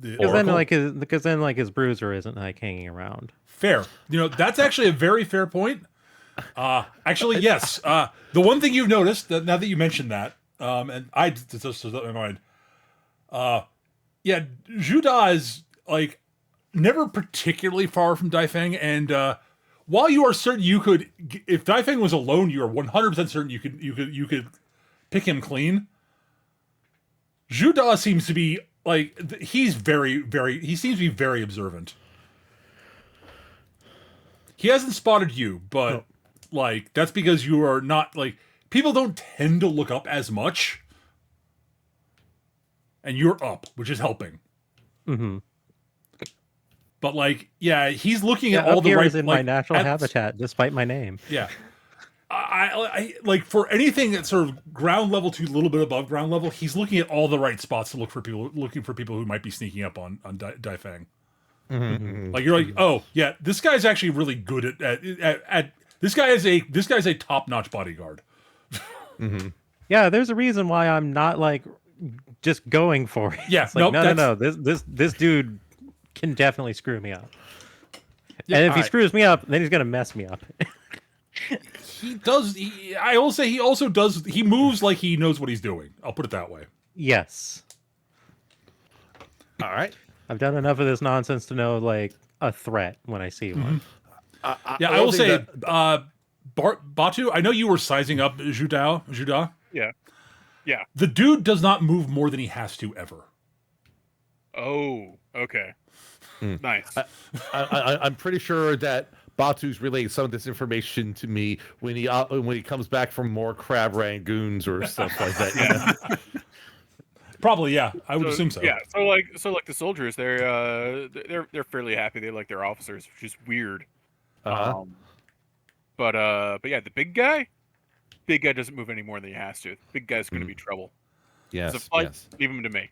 Because Oracle. then like his bruiser isn't like hanging around. Fair. That's actually a very fair point. Actually, yes. The one thing you've noticed that now that you mentioned that, and I just in my mind, yeah, Juda is like never particularly far from Daifeng, and while you are certain you could, if Daifeng was alone, you are 100% certain you could pick him clean. Juda seems to be like he's he seems to be very observant. He hasn't spotted you, but like that's because you are not like people don't tend to look up as much, and you're up, which is helping. Mm-hmm. But like, yeah, he's looking Yeah, at all up the here right is in like, my natural habitat, despite my name. Yeah, I like for anything that's sort of ground level to a little bit above ground level, he's looking at all the right spots to looking for people who might be sneaking up on Daifeng. Mm-hmm. Like you're like, oh yeah, this guy's actually really good at this guy is a top notch bodyguard. Mm-hmm. Yeah, there's a reason why I'm not like just going for it. Yeah, It's like, nope, no. This dude can definitely screw me up. Yeah, and if he alright. screws me up, then he's gonna mess me up. He does. I will say he also does. He moves like he knows what he's doing. I'll put it that way. Yes, All right. I've done enough of this nonsense to know like a threat when I see one. Yeah, I will say, Batu. I know you were sizing up Juda. Yeah. Yeah. The dude does not move more than he has to ever. Oh, okay. Nice. I'm pretty sure that Batu's relaying some of this information to me when he comes back from more crab rangoons or stuff like that. Yeah. Probably, yeah. I would assume so. Yeah. So like the soldiers, they're fairly happy. They like their officers, which is weird. Uh-huh. But yeah, the big guy doesn't move any more than he has to. The big guy's going to be trouble. Yes. So fight, Yes. leave him to me.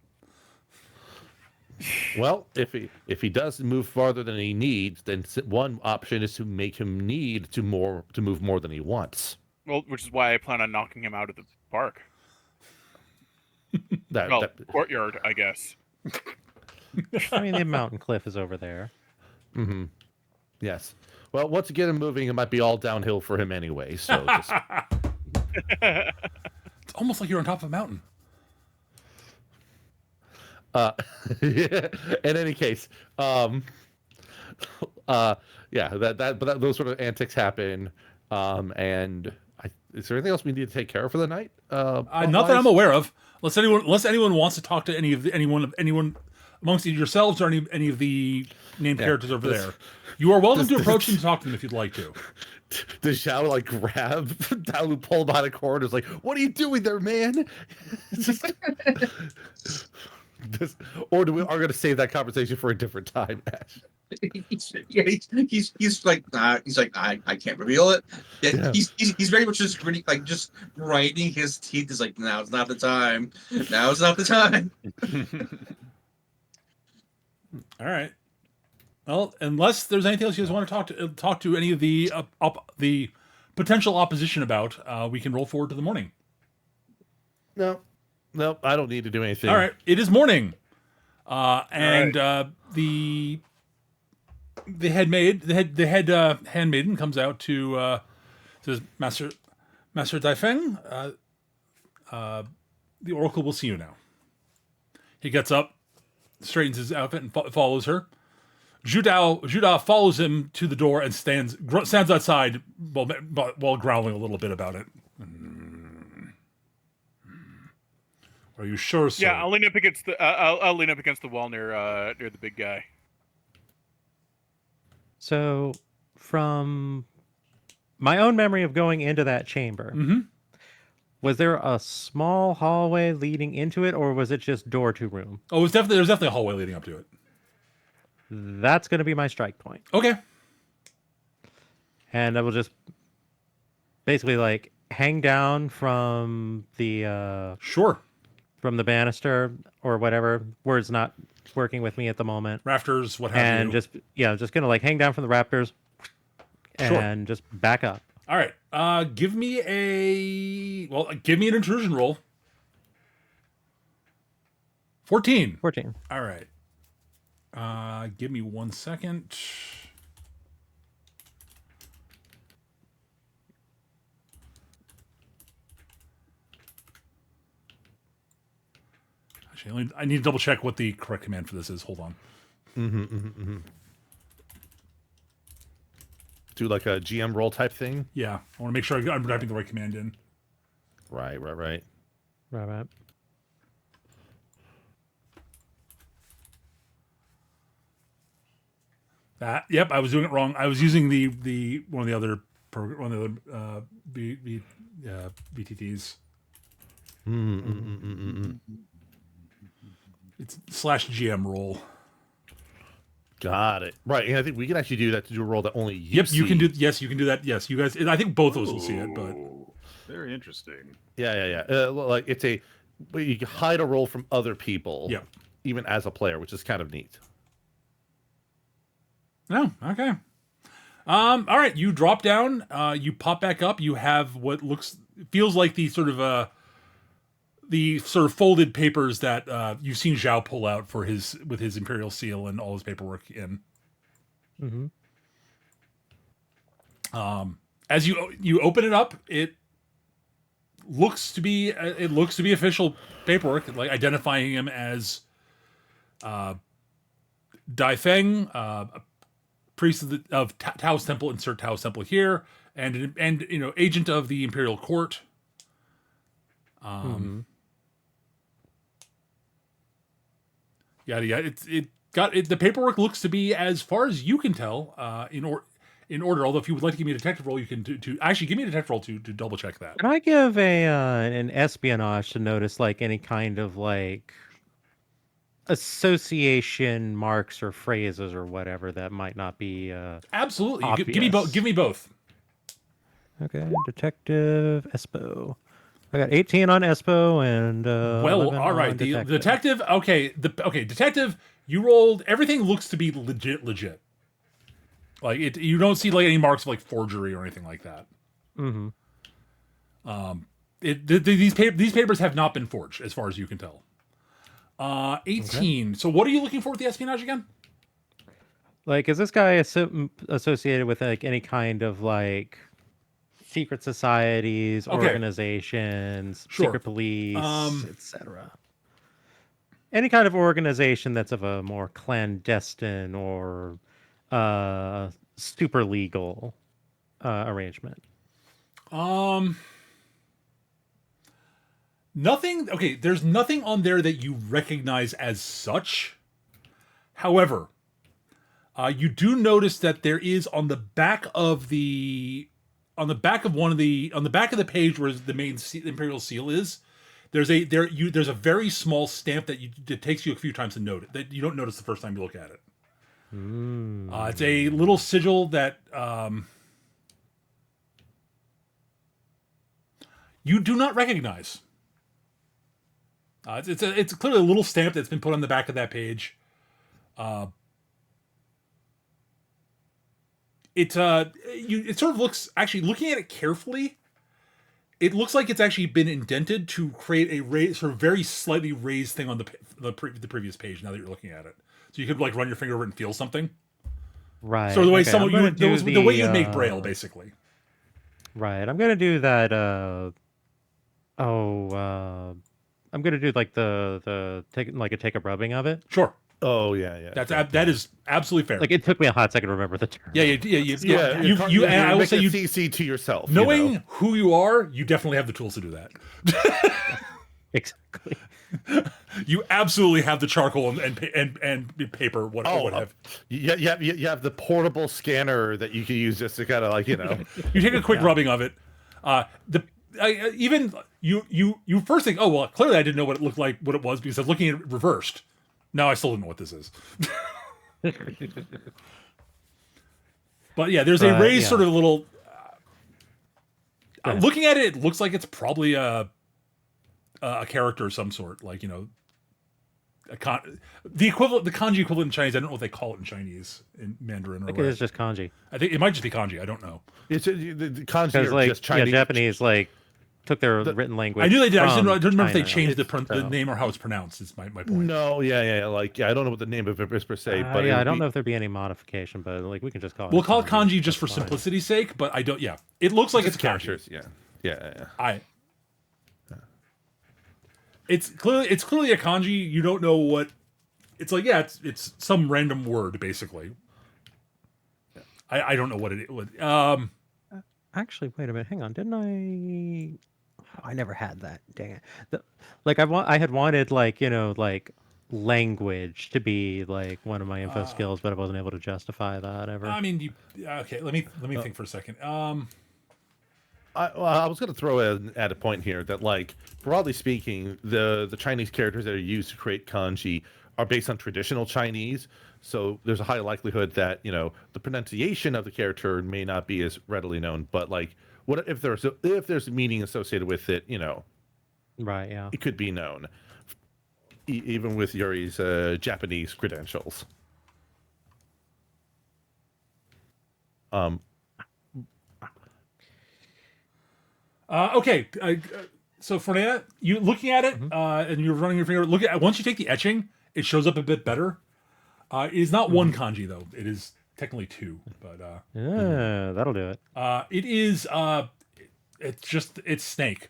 Well, if he does move farther than he needs, then one option is to make him need to move more than he wants. Well, which is why I plan on knocking him out of the park. That Courtyard, I guess. I mean, the mountain cliff is over there. Mm-hmm. Yes. Well, once you get him moving, it might be all downhill for him anyway. So just... It's almost like you're on top of a mountain. Yeah. In any case, yeah, but those sort of antics happen. And is there anything else we need to take care of for the night? Not that I'm aware of. Unless anyone wants to talk to anyone amongst yourselves or any of the named characters over there, you are welcome to approach them and talk to them if you'd like to. Does Xiao like grab Dalu, pull him out of corners, like, "What are you doing there, man?" Or are going to save that conversation for a different time, Ash? He's like, I can't reveal it. Yeah. He's very much just really like just grinding his teeth. Is like, now's not the time. Now's not the time. All right. Well, unless there's anything else you guys want to talk to any of the potential opposition about, we can roll forward to the morning. No, I don't need to do anything. All right, it is morning, and the handmaiden comes out to says, Master Daifeng, the Oracle will see you now. He gets up, straightens his outfit, and follows her. Juda follows him to the door and stands outside while growling a little bit about it. Are you sure, sir? Yeah, I'll lean up against the wall near the big guy. So, from my own memory of going into that chamber, was there a small hallway leading into it, or was it just door to room? Oh, there's definitely a hallway leading up to it. That's going to be my strike point. Okay. And I will just basically like hang down from the Sure. from the banister or whatever. Word's not working with me at the moment. Rafters, what have you. And just gonna like hang down from the rafters Sure. and just back up. All right. Give me an intrusion roll. 14. 14. All right. Give me 1 second. Actually, I need to double check what the correct command for this is. Hold on. Do like a GM roll type thing. Yeah, I want to make sure I'm typing the right command in. Right. Right. Yep, I was doing it wrong. I was using the one of the other BTTs. It's /GM roll. Got it. Right, and I think we can actually do that to do a roll that only you Yep, see. you can do. Yes, you can do that. Yes, you guys. I think both of us will see it, but Ooh, very interesting. Yeah. Like it's but you can hide a roll from other people. Yep. Even as a player, which is kind of neat. no. Okay. All right. You drop down. You pop back up. You have what feels like the sort of folded papers that you've seen Zhao pull out with his Imperial seal and all his paperwork in. As you open it up, it looks to be official paperwork, like identifying him as Dai Feng, a priest of Tao's temple. Insert Tao's temple here, and agent of the Imperial court. Yada yada. The paperwork looks to be, as far as you can tell, in order. Although if you would like to give me a detective roll, you can actually give me a detective roll to double check that. Can I give an espionage to notice like any kind of like association marks or phrases or whatever that might not be Absolutely. obvious. Give me both. Okay, detective Espo. I got 18 on Espo and Well, 11 all right. on The detective. Okay. Detective. You rolled. Everything looks to be legit. Like it. You don't see like any marks of like forgery or anything like that. These papers have not been forged, as far as you can tell. 18. Okay. So what are you looking for with the espionage again? Like, is this guy associated with like any kind of like secret societies, organizations, secret police, etc.? Any kind of organization that's of a more clandestine or super legal arrangement. Nothing. Okay, there's nothing on there that you recognize as such. However, you do notice that there is on the back of the back of the page where the main Imperial seal is. There's a very small stamp that it takes you a few times to note it, that you don't notice the first time you look at it. It's a little sigil that you do not recognize. It's clearly a little stamp that's been put on the back of that page. It sort of looks, actually looking at it carefully, it looks like it's actually been indented to create a sort of very slightly raised thing on the previous page. Now that you're looking at it, so you could like run your finger over it and feel something. Right. So the way the way you make Braille, basically. Right. I'm gonna do that. I'm gonna do like the take a rubbing of it. Sure. Oh yeah. That is absolutely fair. Like it took me a hot second to remember the term. Yeah. And I will say you CC to yourself. Knowing who you are, you definitely have the tools to do that. Exactly. You absolutely have the charcoal and paper. What have. You have the portable scanner that you can use just to kind of like you take a quick rubbing of it. Even you first think, oh well, clearly I didn't know what it looked like, what it was, because I was looking at it reversed. Now I still don't know what this is. But yeah, there's a raised sort of little. Looking at it, it looks like it's probably a character of some sort, like the equivalent, the kanji equivalent in Chinese. I don't know what they call it in Chinese, in Mandarin. I Or think what. it is just kanji. I think it might just be kanji. I don't know. It's the kanji Because are like just Chinese. Japanese like took their written language. I knew they did. I just didn't, I don't remember if they China. changed the So- name or how it's pronounced. Is my point. No, like I don't know what the name of it is per se, but Yeah, I don't know if there'd be any modification, but like we can just call it. We'll call it kanji just for That's fine. simplicity's sake. But I don't. Yeah, it looks like Just it's characters. kanji. Yeah. It's clearly a kanji. You don't know what. It's like it's some random word basically. I don't know what it would. Actually, wait a minute. Hang on. Didn't I? Oh, I never had that. Dang it. I had wanted like like language to be like one of my info skills, but I wasn't able to justify that ever. I mean, okay. Let me think for a second. I was going to throw at a point here that, like, broadly speaking, the Chinese characters that are used to create kanji are based on traditional Chinese. So there's a high likelihood that the pronunciation of the character may not be as readily known. But like, what if there's a meaning associated with it? Right. Yeah. It could be known, even with Yuri's Japanese credentials. Okay. So Fernanda, you looking at it, and you're running your finger. Look at once you take the etching, it shows up a bit better. It is not one kanji though; it is technically two. But Yeah, that'll do it. it is. It's snake.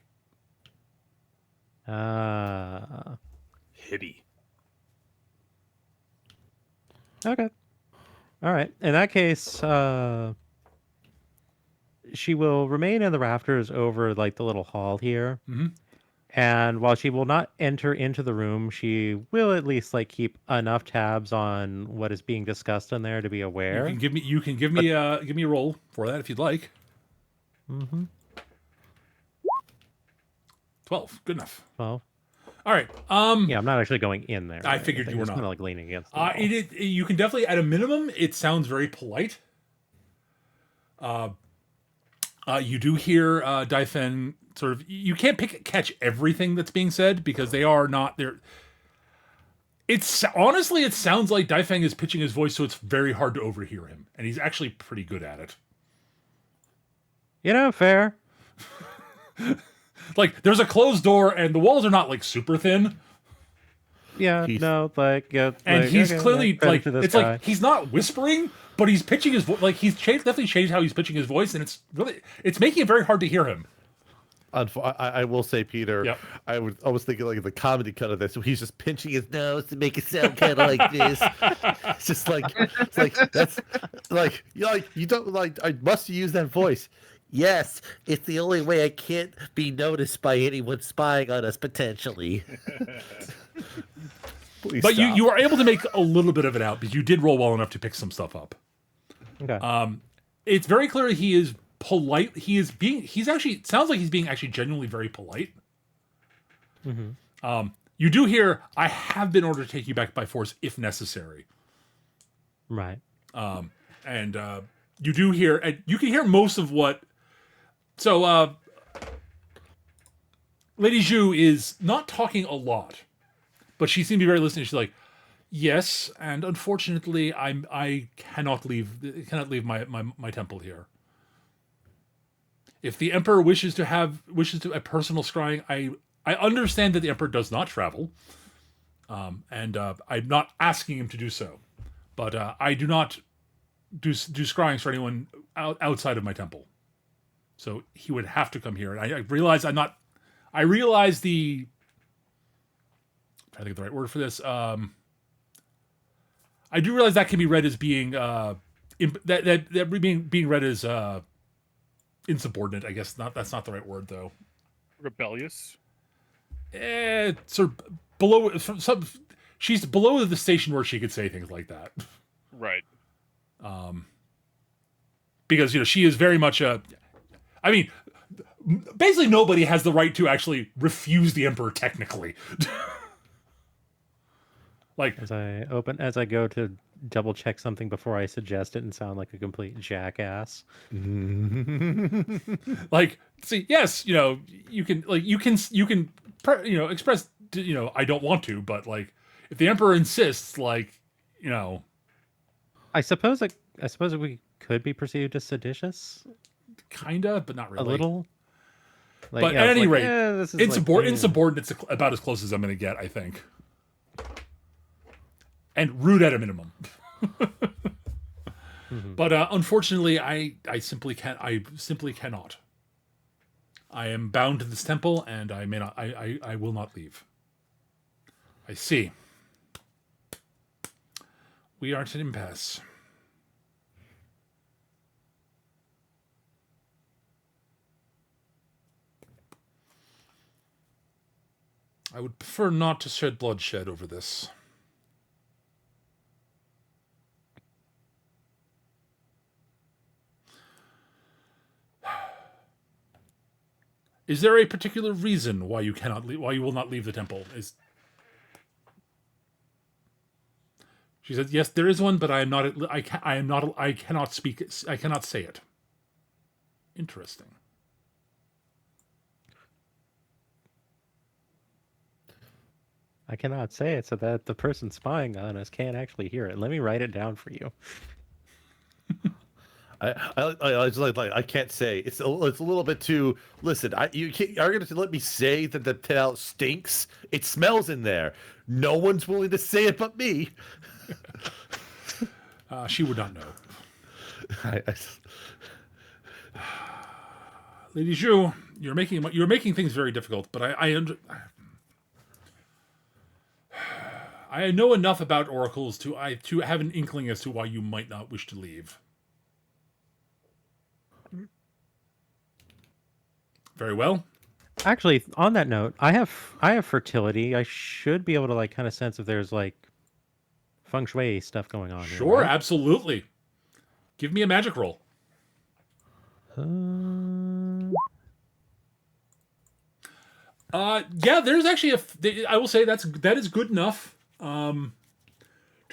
Hitty. Okay. All right. In that case, she will remain in the rafters over like the little hall here. Mhm. And while she will not enter into the room, she will at least like keep enough tabs on what is being discussed in there to be aware. You can give me a roll for that if you'd like. Mm-hmm. 12. Good enough. Well, All right. yeah, I'm not actually going in there. I or figured anything, you were just not. kinda, like leaning against. The wall. You can definitely, at a minimum, it sounds very polite. You do hear Daifen sort of. You can't catch everything that's being said because they are not there. It's honestly, it sounds like Daifeng is pitching his voice, so it's very hard to overhear him, and he's actually pretty good at it. Fair. Like, there's a closed door, and the walls are not like super thin. Yeah, He's- no, like, yeah, And like, he's okay, clearly yeah, credit like to this it's guy. like he's not whispering, but he's pitching his voice. Like he's definitely changed how he's pitching his voice, and it's making it very hard to hear him. I will say, Peter, Yep. I was thinking like the comedy cut of this, so he's just pinching his nose to make it sound kind of like this. It's just like that's like you don't like. I must use that voice. Yes, it's the only way I can't be noticed by anyone spying on us potentially. Please But stop. you were able to make a little bit of it out because you did roll well enough to pick some stuff up. Okay. It's very clear he is polite. He's actually, it sounds like he's being actually genuinely very polite. Mm-hmm. You do hear, I have been ordered to take you back by force if necessary. Right. And you do hear, and you can hear most of what. So, Lady Zhu is not talking a lot, but she seemed to be very listening. She's like, "Yes, and unfortunately, I cannot leave my temple here. If the emperor wishes to a personal scrying, I understand that the emperor does not travel, and I'm not asking him to do so, but I do not do scryings for anyone outside of my temple. So he would have to come here. And I realize I realize the. I'm trying to think of the right word for this. I do realize that can be read as being being read as insubordinate. I guess that's not the right word though. Rebellious. Sort of below she's below the station where she could say things like that. Right. Because she is very much a. I mean, basically nobody has the right to actually refuse the emperor technically. Like As I go to double check something before I suggest it and sound like a complete jackass. like see yes you can express I don't want to, but like if the emperor insists, like, you know, I suppose we could be perceived as seditious kinda, but not really. a little. Like, But yeah, at it's any like, rate, this is like, insubordinate's about as close as I'm going to get, I think. And rude at a minimum. But unfortunately, I simply can't. I simply cannot. I am bound to this temple, and I may not. I will not leave. I see. We are at an impasse. I would prefer not to shed bloodshed over this. Is there a particular reason why you cannot leave, why you will not leave the temple? She said, "Yes, there is one, but I am not. I am not. I cannot speak. I cannot say it." Interesting. I cannot say it so that the person spying on us can't actually hear it. Let me write it down for you. I just like I can't say it's a little bit too. Listen, you are going to let me say that the tail stinks. It smells in there. No one's willing to say it but me. She would not know. I, Lady Zhu, you're making things very difficult, but I know enough about oracles to have an inkling as to why you might not wish to leave. Very well. Actually, on that note, I have fertility. I should be able to like kind of sense if there's like Feng Shui stuff going on. Sure, here, right? absolutely. Give me a magic roll. Yeah, there's actually I will say that is good enough to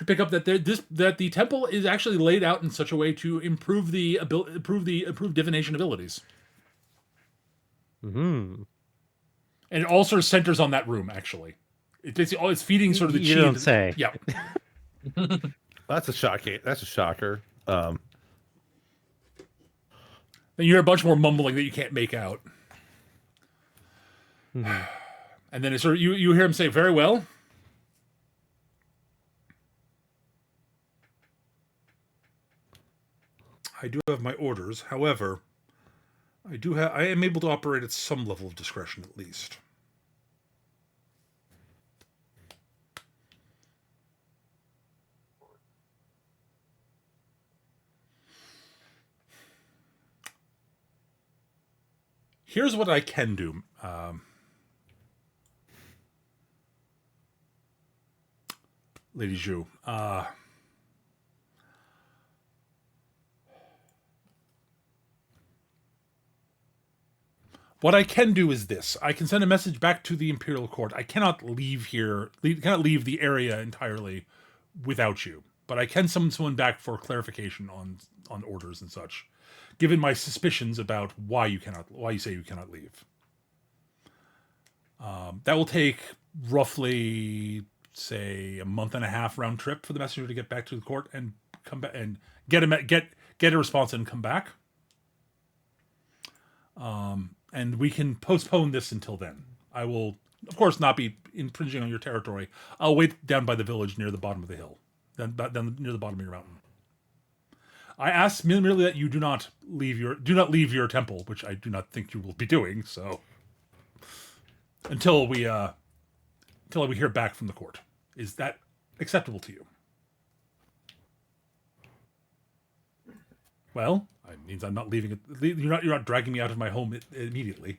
pick up that that the temple is actually laid out in such a way to improve divination abilities. Hmm. And it all sort of centers on that room. Actually, it's feeding sort of the You chi. don't say. Yeah. that's a shocker. That's a shocker. Then you hear a bunch more mumbling that you can't make out. And then it's sort of, you hear him say, "Very well. I do have my orders. However, I am able to operate at some level of discretion at least." Here's what I can do. Lady Zhu. What I can do is this. I can send a message back to the Imperial Court. I cannot leave here, cannot leave the area entirely without you. But I can summon someone back for clarification on orders and such, given my suspicions about why you say you cannot leave. That will take roughly, say, a month and a half round trip for the messenger to get back to the court and come back and get a response and come back. And we can postpone this until then. I will, of course, not be infringing on your territory. I'll wait down by the village near the bottom of the hill, down near the bottom of your mountain. I ask merely that you do not leave your temple, which I do not think you will be doing. So until we hear back from the court, is that acceptable to you? Well, it means I'm not leaving it. You're not dragging me out of my home immediately.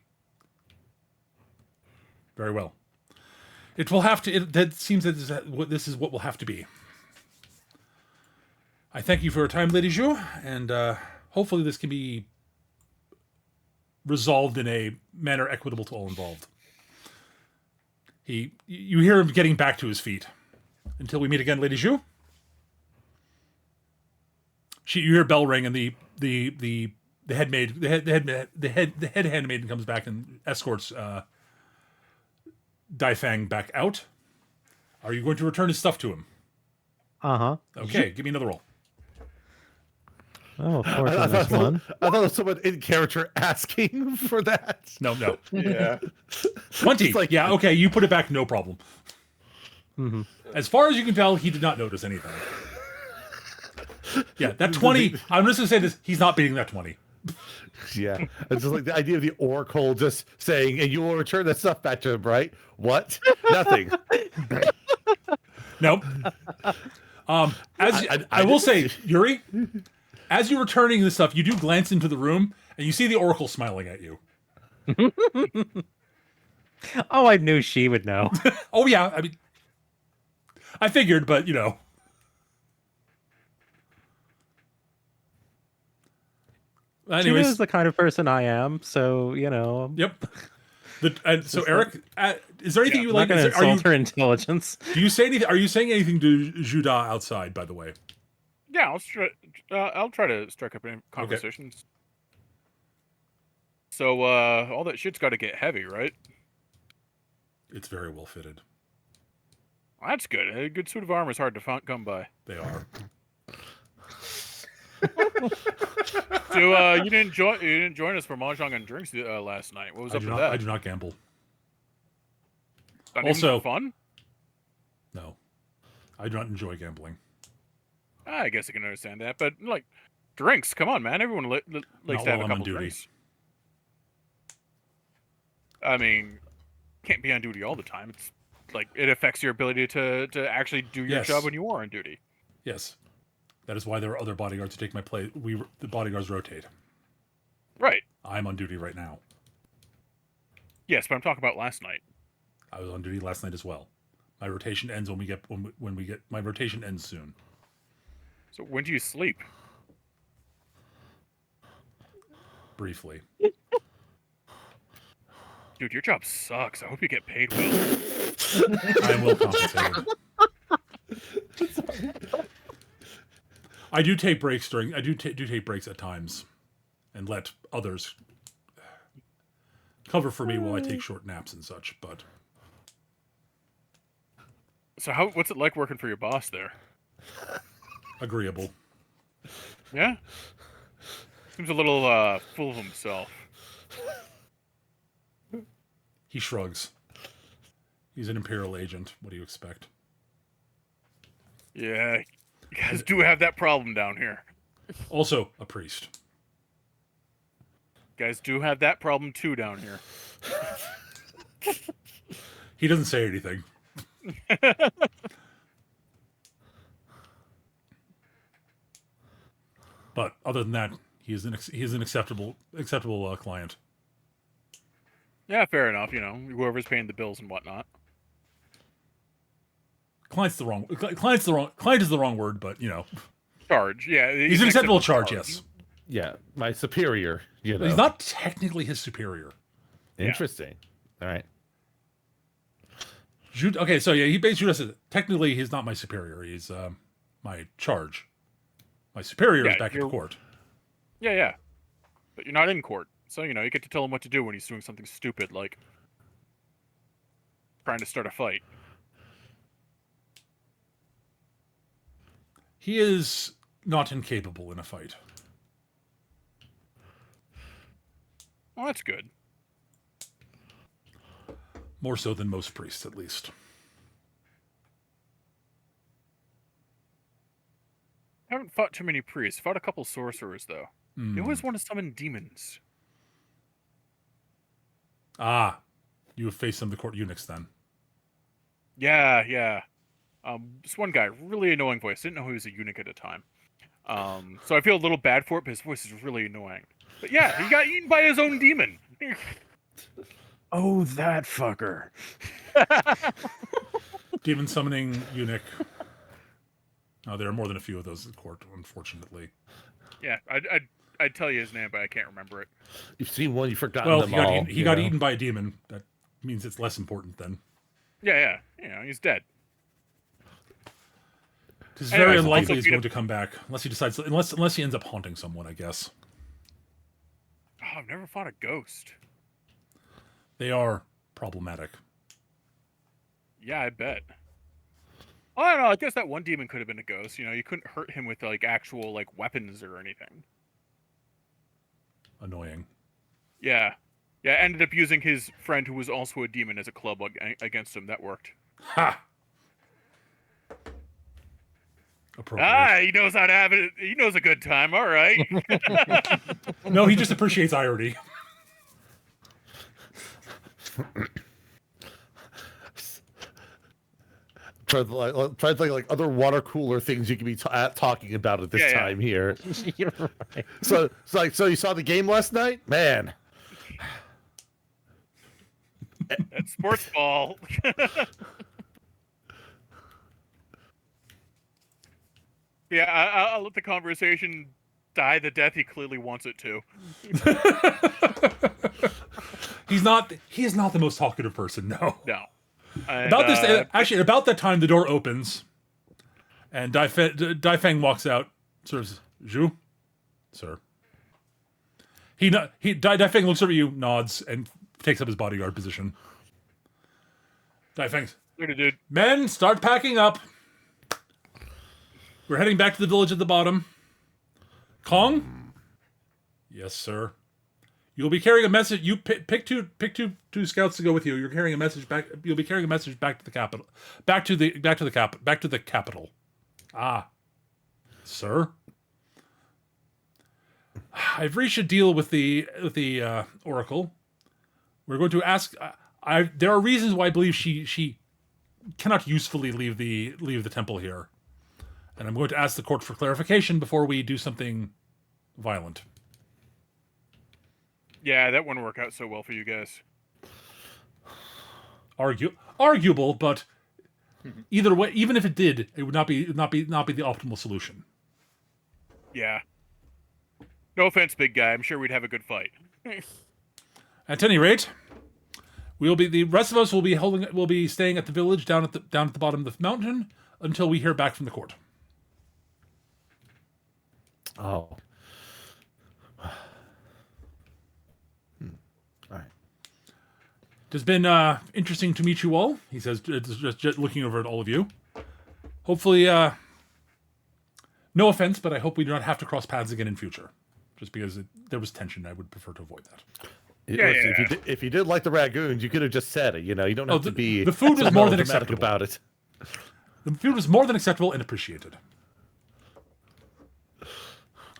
Very well. It will have to. That seems that this is what will have to be. I thank you for your time, Lady Zhu, and hopefully this can be resolved in a manner equitable to all involved. You hear him getting back to his feet. Until we meet again, Lady Zhu. You hear a bell ring, and the head handmaiden comes back and escorts Daifang back out. Are you going to return his stuff to him? Uh-huh. Okay, give me another roll. Oh, of course, on this one. I thought it was someone in character asking for that. No. Yeah. 20. It's like- Yeah, okay, you put it back, no problem. Hmm. As far as you can tell, he did not notice anything. Yeah, that 20, I'm just going to say this, he's not beating that 20. Yeah. It's just like the idea of the Oracle just saying, and you will return that stuff back to him, right? What? Nothing. Nope. I will say, Yuri, as you're returning this stuff, you do glance into the room, and you see the Oracle smiling at you. Oh, I knew she would know. Oh, yeah, I mean, I figured, but, you know. She Anyways, knows the kind of person I am, so, you know. yep. So Eric, is there anything you I'm like? not going to Are you, insult her intelligence. do you say anything? Are you saying anything to Judah outside? By the way, Yeah, I'll try to strike up any conversations. So, all that shit's got to get heavy, right? it's very well fitted. Well, that's good. A good suit of armor is hard to come by. They are. So, you didn't join us for mahjong and drinks last night. What was up with that? I do not gamble. Not also- even fun. No, I do not enjoy gambling. I guess I can understand that, but like drinks, come on, man. Everyone likes Not to have while a I'm on couple duty. drinks. I mean, can't be on duty all the time. It's like it affects your ability to actually do your Yes. job when you are on duty. Yes, that is why there are other bodyguards to take my place. The bodyguards rotate. Right. I'm on duty right now. Yes, but I'm talking about last night. I was on duty last night as well. My rotation ends when we get my rotation ends soon. So when do you sleep? Briefly. Dude, your job sucks. I hope you get paid well. I am well compensated. I do take breaks do take breaks at times, and let others cover for me while I take short naps and such. But So what's it like working for your boss there? agreeable. Yeah? Seems a little full of himself. He shrugs. He's an Imperial agent. What do you expect? Yeah, you guys do have that problem down here. Also, a priest. You guys do have that problem too down here. He doesn't say anything. But other than that, he is an acceptable client. Yeah, fair enough. You know, whoever's paying the bills and whatnot. Client is the wrong word, but you know, Charge, yeah. he's an acceptable charge. Yes, Yeah, my superior. You know. but he's not technically his superior. Interesting. All right. Okay, so yeah, he basically says technically he's not my superior. He's my charge. My superior is Yeah, back at the you're- court. Yeah. But you're not in court, so you know you get to tell him what to do when he's doing something stupid like trying to start a fight. He is not incapable in a fight. Well, that's good. More so than most priests, at least. Haven't fought too many priests. Fought a couple sorcerers though. They always want to summon demons. Ah, you have faced some of the court eunuchs then. Yeah. This one guy, really annoying voice. Didn't know he was a eunuch at the time. So I feel a little bad for it, but his voice is really annoying. But yeah, he got eaten by his own demon. Oh, that fucker. Demon summoning eunuch. There are more than a few of those at court, unfortunately. Yeah, I'd tell you his name, but I can't remember it. You've seen one, you've forgotten Well, them he got, all. eaten, he got eaten by a demon. That means it's less important then. Yeah. You know, he's dead. It's Anyway, very also unlikely he's beat going up- to come back unless he decides. Unless he ends up haunting someone, I guess. Oh, I've never fought a ghost. They are problematic. Yeah, I bet. Oh, I don't know. I guess that one demon could have been a ghost. You couldn't hurt him with like actual like weapons or anything. Annoying. Yeah. Yeah, ended up using his friend who was also a demon as a club against him. That worked. Ha! Appropriate. He knows how to have it. He knows a good time. All right. No, he just appreciates irony. Try to think like other water cooler things you can be talking about at this time here. You're right. So you saw the game last night, man. That's sports ball. Yeah, I'll let the conversation die the death he clearly wants it to. He is not the most talkative person, no. No. And, About this, actually, about that time, the door opens, and Dai Feng walks out. Sort of, Zhu, sir. Dai Feng looks over at you, nods, and takes up his bodyguard position. Dai Feng, dude. men, start packing up. We're heading back to the village at the bottom. Kong? Yes, sir. You'll be carrying a message. You pick two scouts to go with you. You're carrying a message back. You'll be carrying a message back to the capital. Back to the capital. Ah, sir. I've reached a deal with the Oracle. We're going to ask. There are reasons why I believe she cannot usefully leave the temple here, and I'm going to ask the court for clarification before we do something violent. Yeah, that wouldn't work out so well for you guys. Arguable, but either way, even if it did, it would not be the optimal solution. Yeah. No offense, big guy. I'm sure we'd have a good fight. At any rate, the rest of us will be staying at the village down at the bottom of the mountain until we hear back from the court. Oh. All right. It has been interesting to meet you all, he says, just looking over at all of you. Hopefully, no offense, but I hope we do not have to cross paths again in future. Just because there was tension, I would prefer to avoid that. If you did like the ragoons, you could have just said it. You don't have to be. The food was more than melodramatic acceptable about it. The food was more than acceptable and appreciated.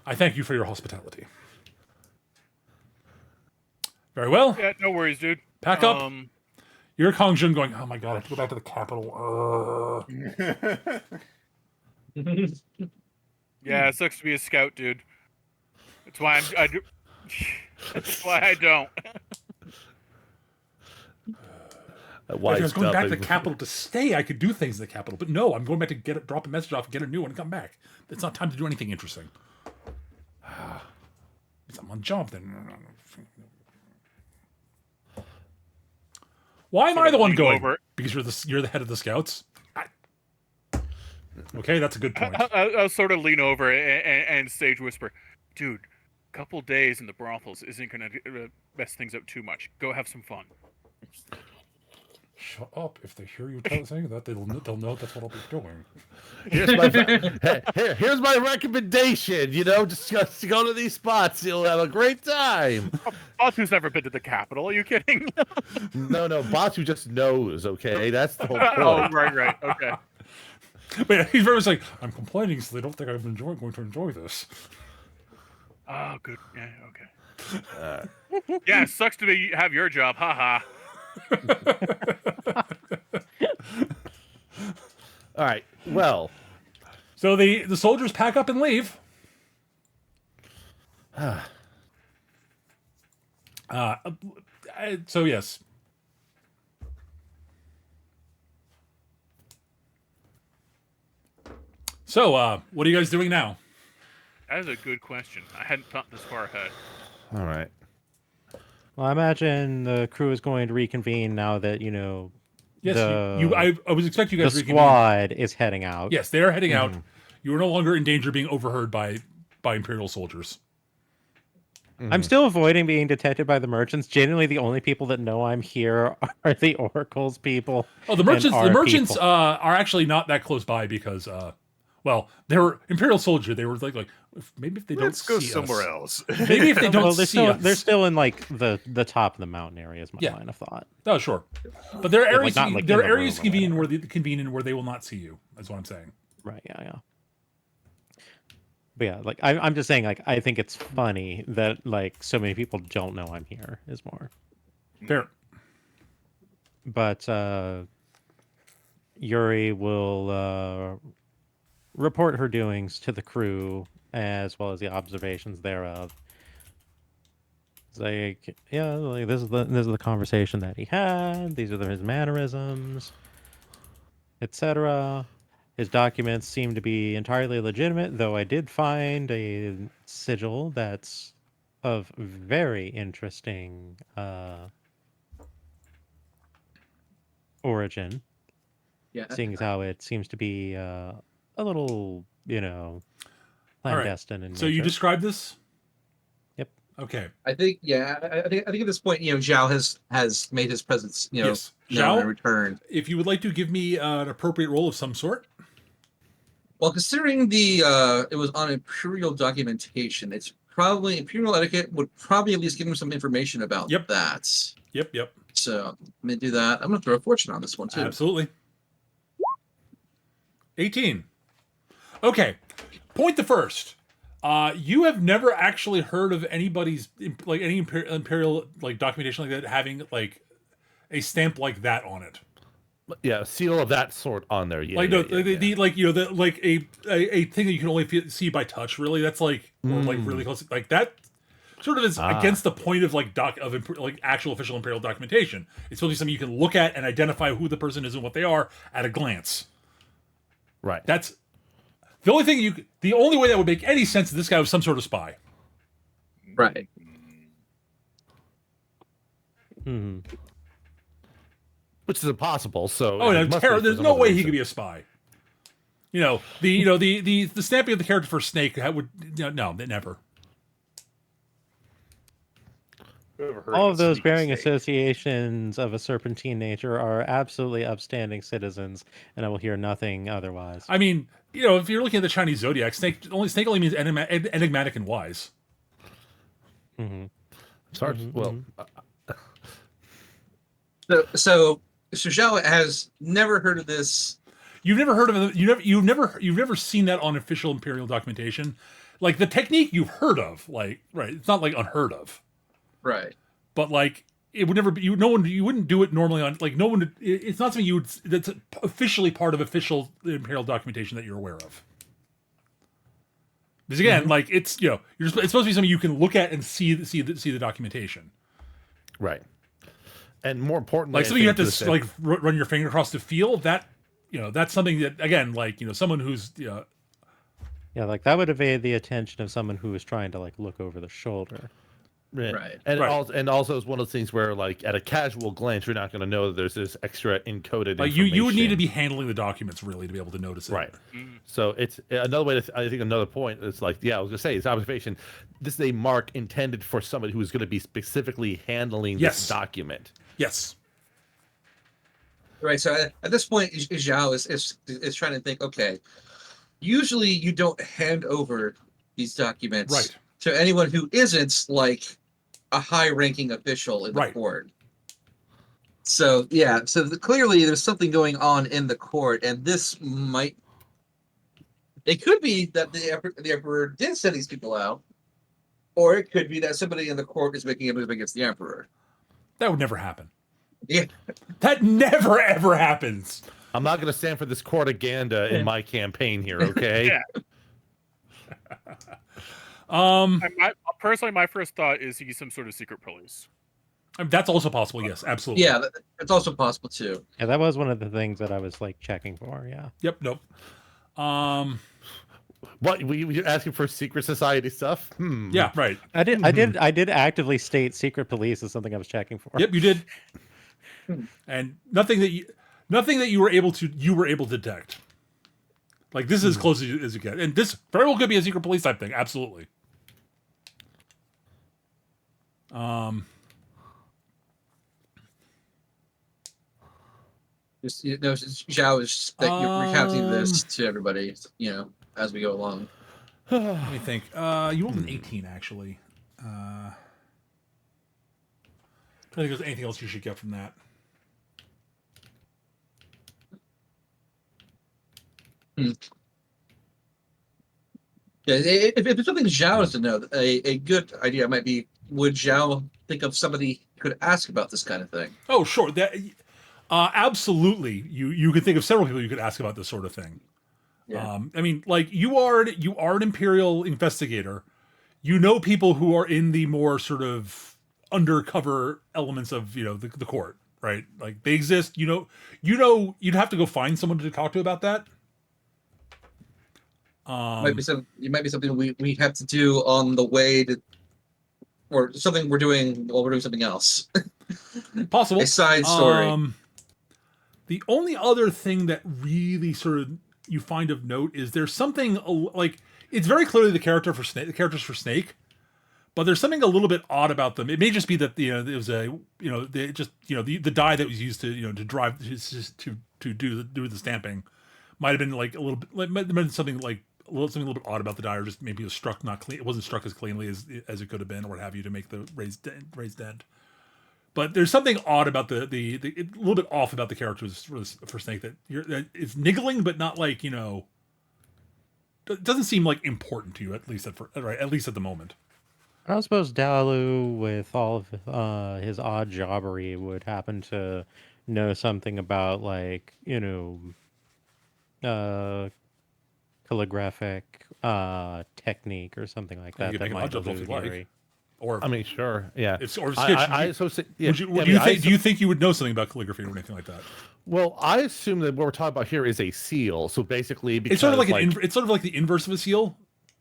I thank you for your hospitality. Very well. Yeah, no worries, dude. Pack up. You're Kong Jun going, oh my god, I have to go back to the capital. Yeah, it sucks to be a scout, dude. That's why that's why I don't. If I was going back to the capital to stay, I could do things in the capital. But no, I'm going back to drop a message off and get a new one and come back. It's not time to do anything interesting. I'm on job then. Why am I the one going? Because you're the head of the scouts. Okay, that's a good point. I'll sort of lean over and stage whisper, dude. Couple days in the brothels isn't gonna mess things up too much. Go have some fun. Shut up! If they hear you saying that, they'll know that's what I'll be doing. Here's my recommendation. Just go to these spots. You'll have a great time. Batu's never been to the capital. Are you kidding? No. Batu just knows. Okay, that's the whole point. Oh, right. Okay. But he's very much like, I'm complaining, so they don't think I'm going to enjoy this. Oh, good. Yeah. Okay. Yeah, it sucks to have your job. Haha. All right. Well, so the soldiers pack up and leave. So yes. So what are you guys doing now? That is a good question. I hadn't thought this far ahead. all right. Well, I imagine the crew is going to reconvene now that Yes, I was expecting you guys the to reconvene. squad is heading out. Yes, they are heading out. You are no longer in danger of being overheard by Imperial soldiers. I'm still avoiding being detected by the merchants. Genuinely, the only people that know I'm here are the Oracle's people. Oh, the and merchants. The our merchants people. are actually not that close by because, well, they were Imperial soldier. They were like maybe if they don't Let's go see somewhere us. else. Maybe if they don't Well, they're see still us. they're still in like the top of the mountain area. Is my Yeah. line of thought. Oh, sure. But there are Yeah, like, areas. not, like, there in are the areas room or convenient where they will not see you. That's what I'm saying. Right. Yeah. But yeah, like I'm just saying, like I think it's funny that like so many people don't know I'm here. Is more. Fair. But Yuri will report her doings to the crew as well as the observations thereof. It's like, yeah, like this is the conversation that he had. These are his mannerisms, etc. His documents seem to be entirely legitimate, though I did find a sigil that's of very interesting origin. Yeah. Seeing as how it seems to be a little, All right. clandestine in So you nature. described this. Yep. Okay. I think, yeah, I think at this point, Zhao has made his presence, Yes. known and Zhao, returned. if you would like to give me an appropriate role of some sort. Well, considering it was on Imperial documentation, it's probably Imperial etiquette would probably at least give him some information about Yep. that. Yep. So I'm gonna do that. I'm gonna throw a fortune on this one too. Absolutely. 18. Okay. Point the first. You have never actually heard of anybody's like any imperial like documentation like that having like a stamp like that on it. Yeah, seal of that sort on there. Yeah, Like yeah, no, yeah, the like the like a thing that you can only see by touch. Really, that's like or like really close. Like that sort of is against the point of like like actual official imperial documentation. It's supposed to be something you can look at and identify who the person is and what they are at a glance. Right. That's the only thing the only way that would make any sense is this guy was some sort of spy. Right. Hmm. Which is impossible. So Oh, it no, must be for there's some no other way he reason. could be a spy. The stamping of the character for Snake would no, never. All of those bearing associations of a serpentine nature are absolutely upstanding citizens, and I will hear nothing otherwise. I mean, if you're looking at the Chinese zodiac, Snake only means enigmatic and wise. Mm-hmm. It's hard. Well, So Zhao has never heard of this. You've never heard of it. You've never seen that on official imperial documentation. Like the technique you've heard of, like right. It's not like unheard of. Right. But like it would never be you wouldn't do it normally on like no one it's not something that's officially part of official imperial documentation that you're aware of. Because again, like it's it's supposed to be something you can look at and see the documentation. right. And more importantly, Like something you have to like run your finger across to feel that that's something that again like someone who's Yeah, like that would evade the attention of someone who is trying to like look over the shoulder. Right. And Right. Also it's one of those things where like at a casual glance you're not going to know that there's this extra encoded like information. you would need to be handling the documents really to be able to notice it. right. So it's another way to I think another point is like I was going to say it's observation. This is a mark intended for somebody who's going to be specifically handling Yes. this document. Yes. Right. So at this point, Zhao is trying to think. Okay, usually you don't hand over these documents Right. to anyone who isn't like a high-ranking official in the Right. court. So yeah, clearly there's something going on in the court, and this might. It could be that the emperor did send these people out, or it could be that somebody in the court is making a move against the emperor. That would never happen. Yeah. That never ever happens. I'm not going to stand for this cortaganda in my campaign here, okay? Personally, my first thought is he's some sort of secret police. That's also possible. Yes, absolutely. Yeah, it's also possible too. Yeah, that was one of the things that I was like checking for. Yeah. Yep. Nope. What you're asking for secret society stuff? Yeah. Right. I did actively state secret police as something I was checking for. Yep. You did. And nothing that you were able to detect. Like this is as close as you get, and this very well could be a secret police type thing. Absolutely. Just Zhao is that you're recounting this to everybody, as we go along. Let me think. You rolled an 18, actually. I don't think there's anything else you should get from that. Yeah, if it's something Zhao is to know, a good idea might be: would Zhao think of somebody he could ask about this kind of thing? Oh, sure. That absolutely. You could think of several people you could ask about this sort of thing. Yeah. I mean, like you are an Imperial investigator. You know people who are in the more sort of undercover elements of the court, right? Like they exist. You'd have to go find someone to talk to about that. It might be something we have to do on the way to, or something we're doing while we're doing something else. Possible. A side story. The only other thing that really sort of you find of note is there's something like it's very clearly the characters for Snake, but there's something a little bit odd about them. It may just be that it was the die that was used to to drive to do the stamping might have been like a little bit might have been something like something a little bit odd about the die, or just maybe it was struck not clean. It wasn't struck as cleanly as it could have been, or what have you, to make the raised dent. But there's something odd about the a little bit off about the characters for Snake that it's niggling, but not like it doesn't seem like important to you, at least at the moment. I don't suppose Dalu, with all of his odd jobbery, would happen to know something about calligraphic technique or something like that You can that make an might odd job if elude you like. Yuri. Or I mean, sure, yeah. do you think you would know something about calligraphy or anything like that? Well, I assume that what we're talking about here is a seal. So basically, because It's sort of like the inverse of a seal,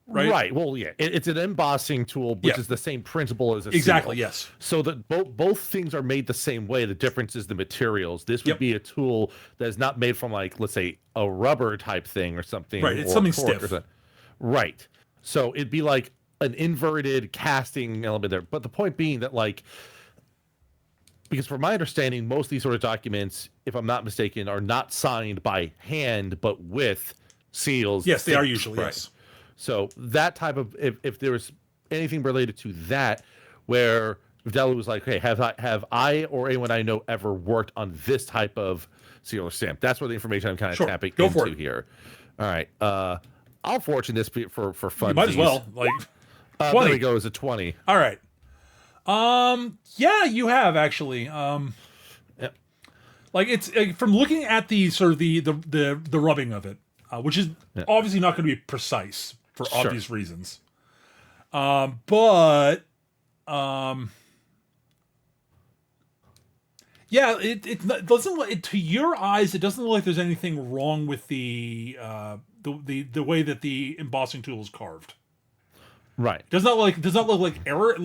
right? Right. Well, yeah, it's an embossing tool, which Yeah. is the same principle as a Exactly. seal. Yes. So that both things are made the same way. The difference is the materials. This would Yep. be a tool that is not made from, like, let's say, a rubber type thing or something. Right, it's or something cork or stiff. something. Right. So it'd be like an inverted casting element there. But the point being that, like, because from my understanding, most of these sort of documents, if I'm not mistaken, are not signed by hand, but with seals. Yes, they are stamps, usually. right? Yes. So that type of, if there was anything related to that, where Dalu was like, hey, have I or anyone I know ever worked on this type of seal or stamp? That's where the information I'm kind of Sure. tapping Go for into it. here. All right. I'll fortune this for fun. You might as well. Like, There 20. we go. Is a 20. All right. Yeah, you have actually. Yep. Like it's from looking at the sort of the rubbing of it, which is obviously not going to be precise for Sure. obvious reasons. But yeah, it doesn't look, to your eyes. It doesn't look like there's anything wrong with the way that the embossing tool is carved. Right. Does not look like error. It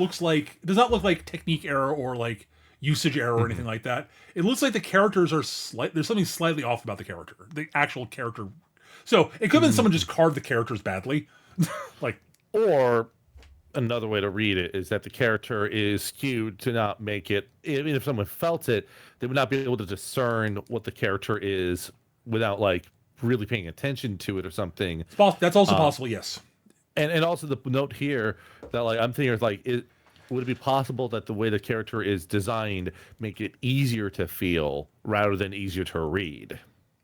does not look like technique error or like usage error or anything like that. It looks like the characters are there's something slightly off about the actual character. So it could have been someone just carved the characters badly. Like, Or another way to read it is that the character is skewed to not make it, even if someone felt it, they would not be able to discern what the character is without, like, really paying attention to it or something. that's also possible. Yes. And also the note here that, like, I'm thinking is, like, would it be possible that the way the character is designed make it easier to feel rather than easier to read?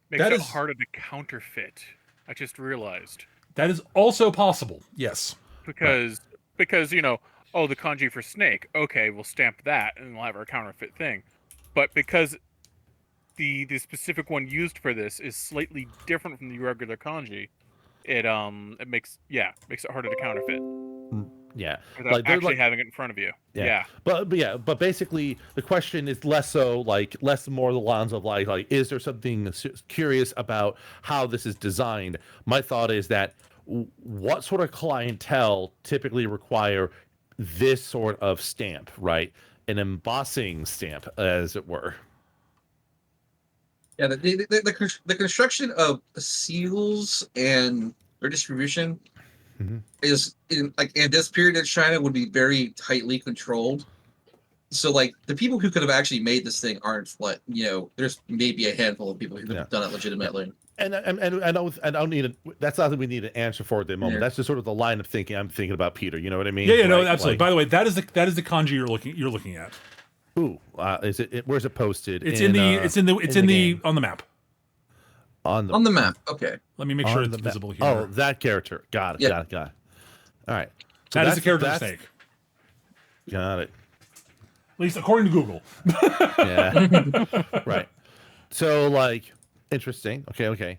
Makes That it is- harder to counterfeit. I just realized That is also possible. Yes. because the kanji for snake. Okay, we'll stamp that and we'll have our counterfeit thing. But because the specific one used for this is slightly different from the regular kanji, it makes it harder to counterfeit Yeah. without they're, actually having it in front of you. Yeah. But basically the question is less more the lines of like is there something curious about how this is designed? My thought is that what sort of clientele typically require this sort of stamp, right? An embossing stamp, as it were. Yeah, the construction of seals and their distribution Mhm. is in this period of China would be very tightly controlled. So like the people who could have actually made this thing aren't like there's maybe a handful of people who could have done it legitimately. And I don't need that's not that we need an answer for at the moment. Yeah. That's just sort of the line of thinking I'm thinking about, Peter. You know what I mean? Yeah, no, Right? absolutely. Like, By the way, that is the kanji you're looking at. ooh, is where's it posted? It's on the map. On On the map. Okay. Let me make sure it's visible here. Oh, that character. Got it. Yeah. Got it. All right. So that is the character snake. Got it. At least according to Google. Yeah. Right. So like, interesting. Okay.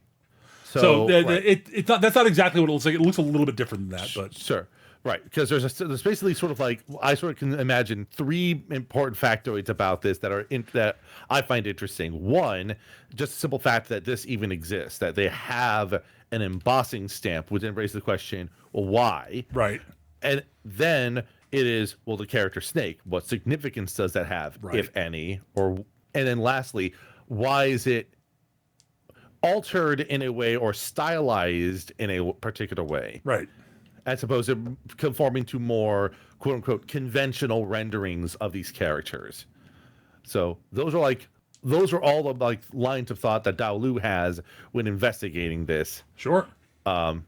So right. that's not exactly what it looks like. It looks a little bit different than that, but Sure. Right, because there's basically sort of like I sort of can imagine three important factoids about this that I find interesting. One, just the simple fact that this even exists, that they have an embossing stamp, which then raises the question, well, why? right. And then it is, well, the character Snake. What significance does that have, Right. if any? And then lastly, why is it altered in a way or stylized in a particular way? Right. As opposed to conforming to more quote unquote conventional renderings of these characters. So those are all the like lines of thought that Dao Lu has when investigating this. Sure. And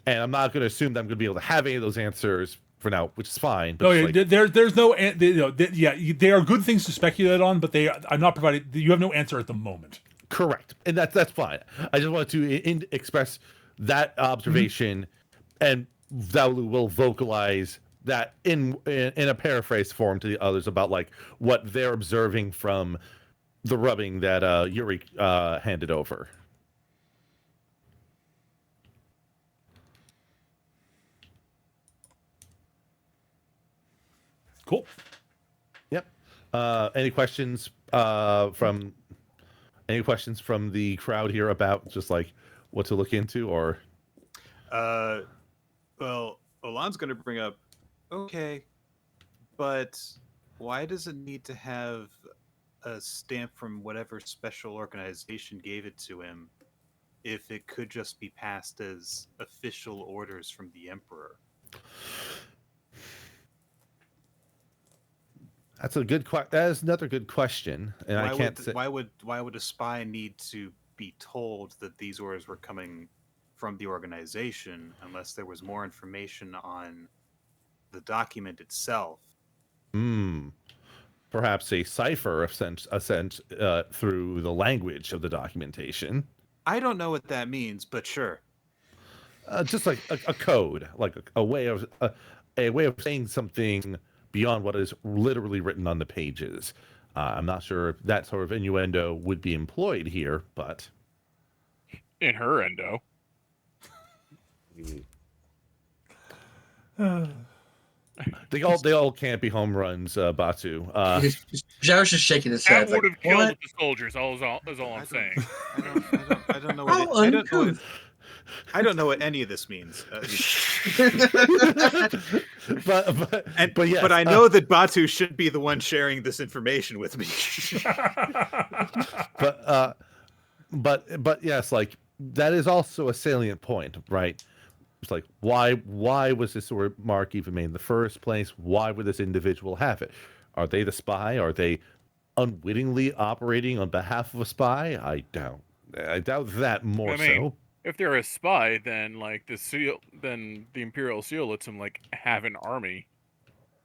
I'm not going to assume that I'm going to be able to have any of those answers for now, which is fine. But No, it's yeah, like, there's no, they are good things to speculate on, but I'm not providing. You have no answer at the moment. correct, and that's fine. I just wanted to express that observation, and Dao Lu will vocalize that in a paraphrase form to the others about like what they're observing from the rubbing that Yuri handed over. Cool. Yep. Any questions from the crowd here about just like what to look into, or Well, Olan's going to bring up, okay, but why does it need to have a stamp from whatever special organization gave it to him if it could just be passed as official orders from the Emperor? that's a good that is another good question, and I can't say. Why would a spy need to be told that these orders were coming from the organization unless there was more information on the document itself? Perhaps a cipher of sense through the language of the documentation. I don't know what that means, but sure. Just like a code, like a way of saying something beyond what is literally written on the pages. I'm not sure if that sort of innuendo would be employed here, but In her endo. they all can't be home runs, Batu. Zhao's just shaking his That head. would Like, have killed what? the soldiers. Is all I'm saying. I don't know How uncouth. I don't know what any of this means. But yes, but I know that Batu should be the one sharing this information with me. but yes, like that is also a salient point, right? It's like why was this remark even made in the first place? Why would this individual have it? Are they the spy? Are they unwittingly operating on behalf of a spy? I doubt that more I mean, so. if they're a spy, then the Imperial seal lets them like have an army,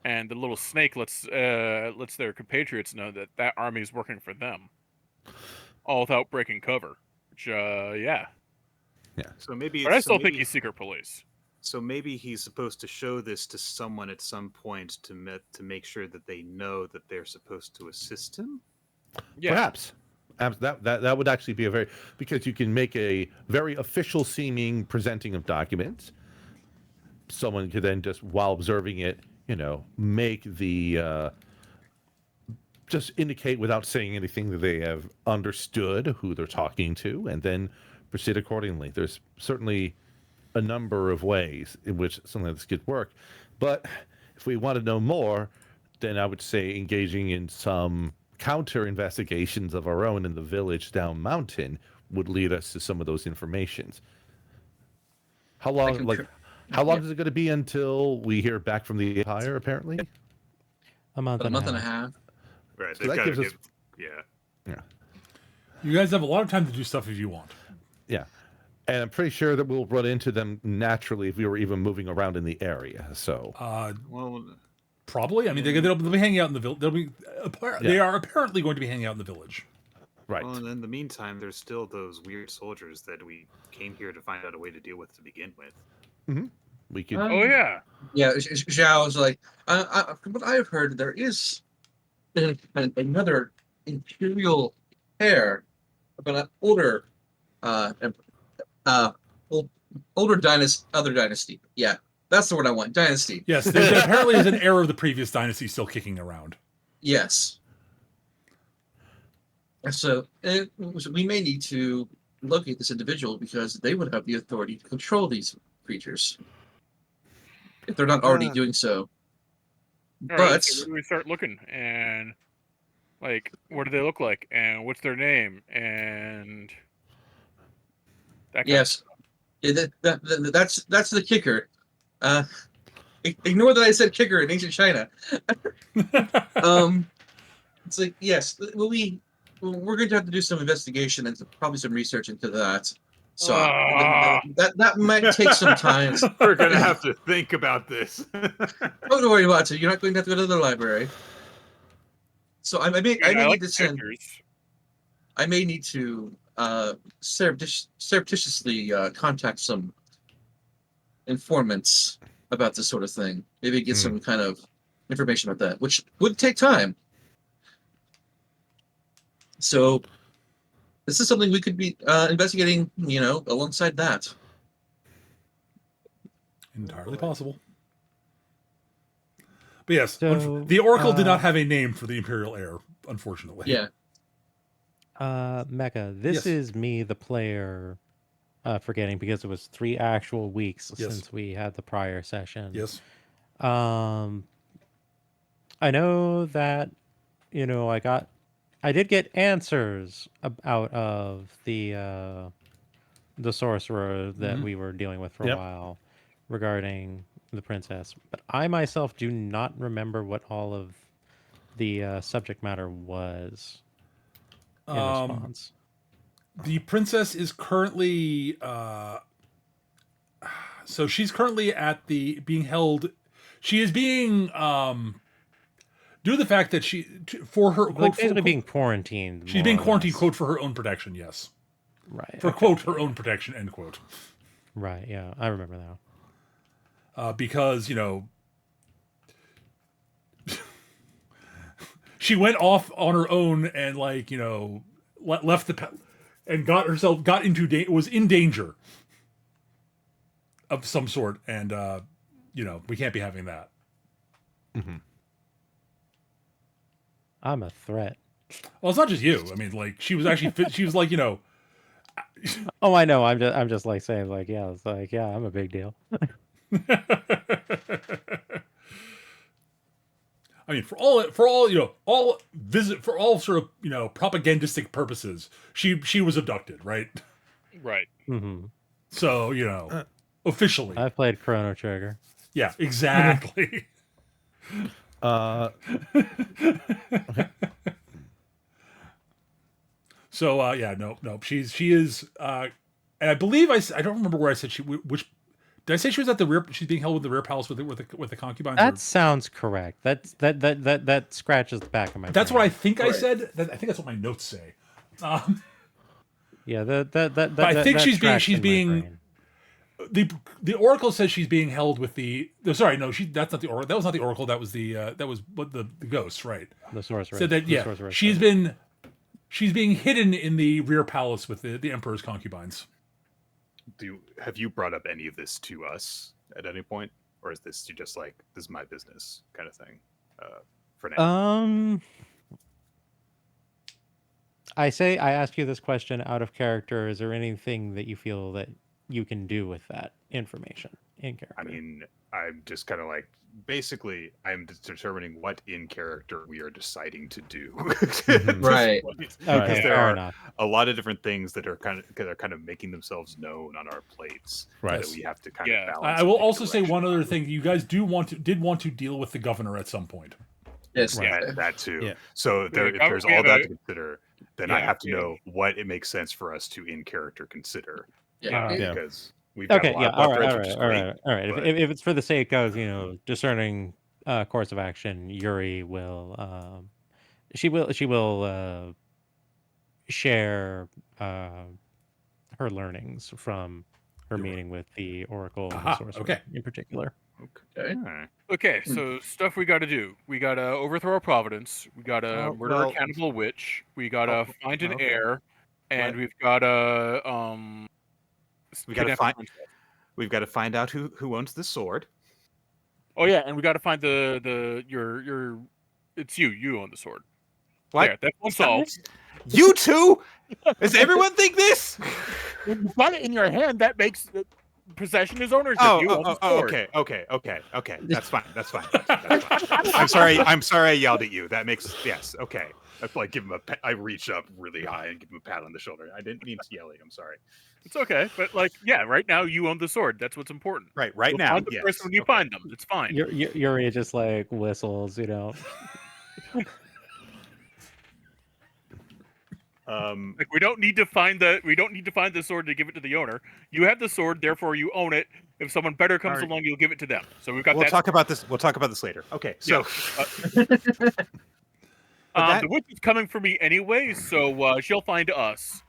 and the little snake lets their compatriots know that that army is working for them, all without breaking cover. Which, yeah. So maybe, But I still think he's secret police. So maybe he's supposed to show this to someone at some point to make sure that they know that they're supposed to assist him. Yeah. Perhaps. That would actually be because you can make a very official seeming presenting of documents. Someone could then just, while observing it, make the just indicate without saying anything that they have understood who they're talking to, and then proceed accordingly. There's certainly a number of ways in which something like this could work. But if we want to know more, then I would say engaging in some counter investigations of our own in the village down mountain would lead us to some of those informations. How long is it going to be until we hear back from the Empire, apparently? A month About a and a month and a half. half. Right. So They've that got to gives us- give. Yeah. You guys have a lot of time to do stuff if you want. Yeah. And I'm pretty sure that we'll run into them naturally if we were even moving around in the area. So, Well, Probably. I mean, they'll be hanging out in the village. They Yeah. are apparently going to be hanging out in the village. right. well, and in the meantime, there's still those weird soldiers that we came here to find out a way to deal with to begin with. We could. Oh yeah. Yeah, Zhao is like, from what I've heard, there is another Imperial heir of an older, older dynasty, other dynasty. Yeah, that's the word I want. Dynasty. Yes, there apparently is an heir of the previous dynasty still kicking around. Yes. So we may need to locate this individual because they would have the authority to control these creatures if they're not already doing so. All right, But so where do we start looking? And like, what do they look like? And what's their name? And that kind yes, yeah, that's the kicker. Ignore that I said kicker in ancient China. It's like yes, we're going to have to do some investigation and probably some research into that. So that might take some time. We're gonna have to think about this. Don't worry about it. You're not going to have to go to the library. So I may need to send. pictures. I may need to surreptitiously contact some informants about this sort of thing. Maybe get some kind of information about that, which would take time. So this is something we could be investigating, alongside that. Entirely possible. But yes, So, the Oracle did not have a name for the Imperial heir, unfortunately. Yeah. Mecca, this Yes. is me, the player, forgetting because it was 3 actual weeks Yes. since we had the prior session. Yes. I know that, I did get answers out of the sorcerer that we were dealing with for a while regarding the princess, but I myself do not remember what all of the subject matter was in response. The princess is currently so she's currently at the being held. She is being due to the fact that for her Like quote, basically being quarantined. she's more being or quarantined less. quote for her own protection. Yes, Right. for okay. quote her own protection end quote. Right. Yeah, I remember now. Because she went off on her own and left and got into was in danger of some sort, and we can't be having that. I'm a threat. Well, it's not just you. I mean, she was actually she was Oh, I know. I'm just like saying like, yeah, it's like, yeah, I'm a big deal. I mean, for all sort of propagandistic purposes, she was abducted, right? Right. Hmm. So officially, I've played Chrono Trigger. yeah, exactly. So yeah, no, she is, and I believe I don't remember where I said which. Did I say she was at the rear? She's being held with the rear palace with the concubines. That sounds correct. That scratches the back of my. That's brain. what I think I Right. said. I think that's what my notes say. Yeah, that. I think that she's scratched in my being- brain. The Oracle says she's being held with the. No, sorry, no, that's not the Oracle. That was not the Oracle. That was what the ghost, right? The sorcerer. Said that the yeah, sorcerer she's said. being hidden in the rear palace with the Emperor's concubines. Have you brought up any of this to us at any point, or is this you just like this is my business kind of thing? For now, I ask you this question out of character. Is there anything that you feel that you can do with that information in character? I mean, I'm just kind of like basically I'm determining what in character we are deciding to do. Right. okay, there fair are enough. a lot of different things that are kind of making themselves known on our plates Right. that we have to kind Yeah. of balance. I will and pick also say direction one other on. thing. You guys did want to deal with the governor at some point. Yes. Right. that too. Yeah. So there, if Yeah, there's we all have that a- to consider, then I Yeah, have to yeah. know what it makes sense for us to in character consider. Yeah. Yeah. Because we've got a Okay, lot yeah, of all blood right, threads, all which is right, all great. right, all right. but- If it's for the sake of discerning course of action, Yuri will she will share her learnings from her meeting with the Oracle and the Aha, Sorcerer okay. in particular. Okay. Alright. Okay, so stuff we got to do. We got to overthrow a province. We got to Oh, murder well- a cannibal witch. We got to Oh, find an okay. heir, and What? we've got to We gotta kidnap a find- princess. We've got to find out who owns the sword. Oh yeah, and we got to find your it's you own the sword. What? There, that's one solved. You two? Does everyone think this? When you got it in your hand, that makes possession is ownership. Oh, You own the oh, sword. okay. That's fine. That's fine. I'm sorry. I yelled at you. That makes yes. Okay. That's like give him a. I reach up really high and give him a pat on the shoulder. I didn't mean to yell at you. I'm sorry. It's okay, but like, yeah, right now you own the sword. That's what's important. Right. Right You'll now. find the Yes. person when you Okay. find them. It's fine. Yuri just like whistles, Like we don't need to find the sword to give it to the owner. You have the sword, therefore you own it. If someone better comes Alright. along, you'll give it to them. So we've got We'll that. talk about this. We'll talk about this later. Okay. So that- The witch is coming for me anyway, so she'll find us.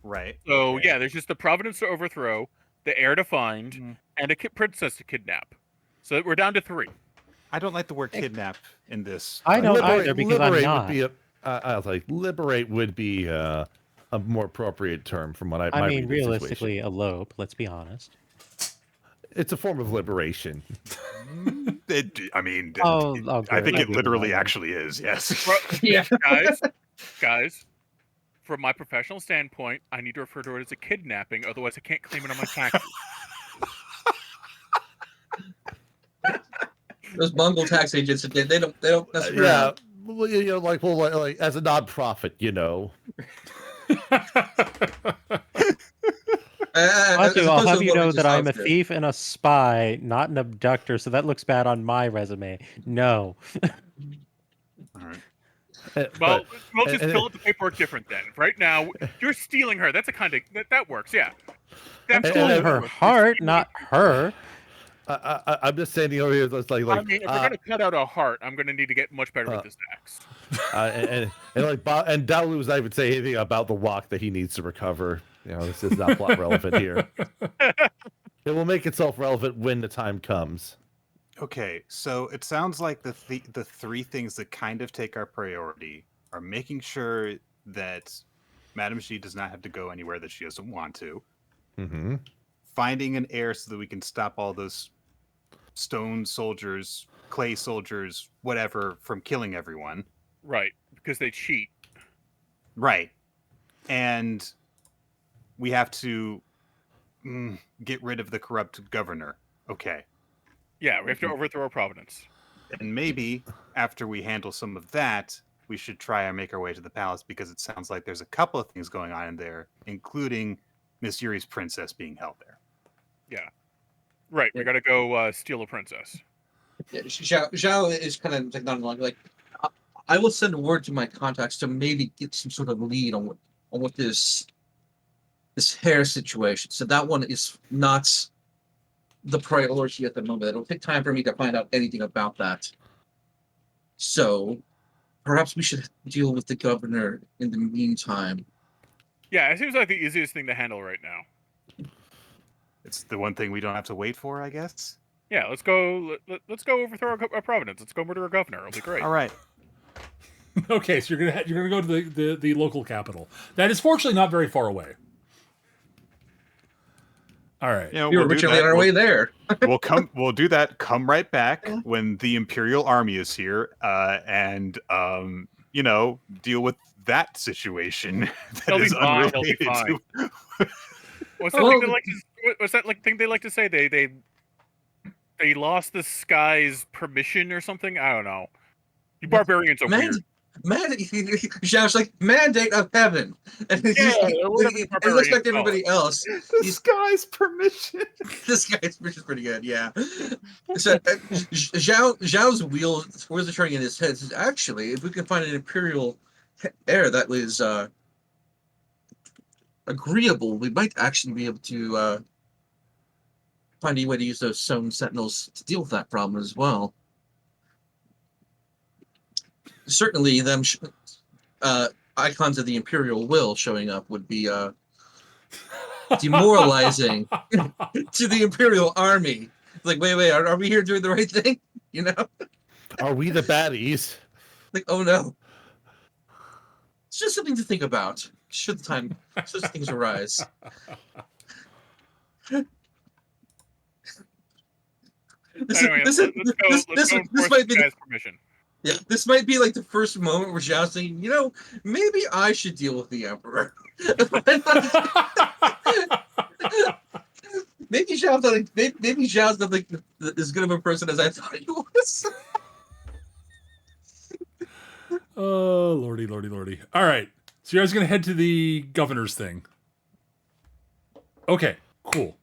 right. So okay. yeah, there's just the province to overthrow, the heir to find, Mm. and a princess to kidnap. So we're down to 3. I don't like the word kidnap in this. I don't Liberate- either because I'm liberate not. Would be I was like, liberate would be a more appropriate term from what I. I my mean, read of the situation. realistically, elope. Let's be honest. It's a form of liberation. I mean, I'll I give think I'll it give literally that one. actually is. Yes. Yeah. guys, from my professional standpoint, I need to refer to it as a kidnapping, otherwise I can't claim it on my taxes. Those bungle tax agents, they don't mess around. Yeah, well, like as a non-profit, I'll have you know that I'm a thief and a spy, not an abductor, so that looks bad on my resume. No. All right. Well, we'll just and- fill out the paperwork different then. Right now, you're stealing her. That's a kind of that works. Yeah. I'm That's stealing cool. her heart, not her. I'm just standing over here. It's like, I mean, if we're gonna cut out a heart, I'm gonna need to get much better with this text. and like Bob and Dalu was not even say anything about the walk that he needs to recover. This is not plot relevant here. It will make itself relevant when the time comes. Okay, so it sounds like the 3 things that kind of take our priority are making sure that Madame Xi does not have to go anywhere that she doesn't want to, Mm-hmm. finding an heir so that we can stop all those stone soldiers, clay soldiers, whatever, from killing everyone. Right, because they cheat. Right. And we have to get rid of the corrupt governor. Okay. Yeah, we have to overthrow Providence. And maybe after we handle some of that, we should try and make our way to the palace, because it sounds like there's a couple of things going on in there, including Miss Yuri's princess being held there. Yeah. Right, we gotta go steal a princess. Yeah, Zhao is kind of like not like I will send word to my contacts to maybe get some sort of lead on what this hair situation. So that one is not the priority at the moment. It'll take time for me to find out anything about that. So perhaps we should deal with the governor in the meantime. Yeah, it seems like the easiest thing to handle right now. It's the one thing we don't have to wait for, I guess. Yeah, let's go. Let's go overthrow a Providence. Let's go murder a governor. It'll be great. All right. Okay, so you're gonna go to the local capital. That is fortunately not very far away. All right. You know, We were we'll do originally that. on our way there. We'll do that. Come right back when the Imperial army is here, and deal with that situation that He'll be is fine, he'll be unrelated fine. to. What's that thing they like to? What's that thing they like to say? They lost the sky's permission or something. I don't know. You barbarians over Man, here. Zhao's like, mandate of heaven. And he whatever the looks barbarians back to call everybody else. The sky's permission. This guy's pretty good, yeah. So Zhao's wheels are turning in his head. Says, actually, if we can find an Imperial heir that was agreeable, we might actually be able to find a way to use those stone sentinels to deal with that problem as well. Certainly, them icons of the Imperial will showing up would be demoralizing to the Imperial army. It's like, wait, are we here doing the right thing? You know, Are we the baddies? like, oh no. It's just something to think about. Should such things arise. Anyway, let's go This might be permission. yeah. This might be like the first moment where Zhao's thinking, maybe I should deal with the Emperor. Maybe Zhao's not maybe Zhao's not like as good of a person as I thought he was. Oh, lordy. All right. So you guys going to head to the governor's thing. Okay, cool.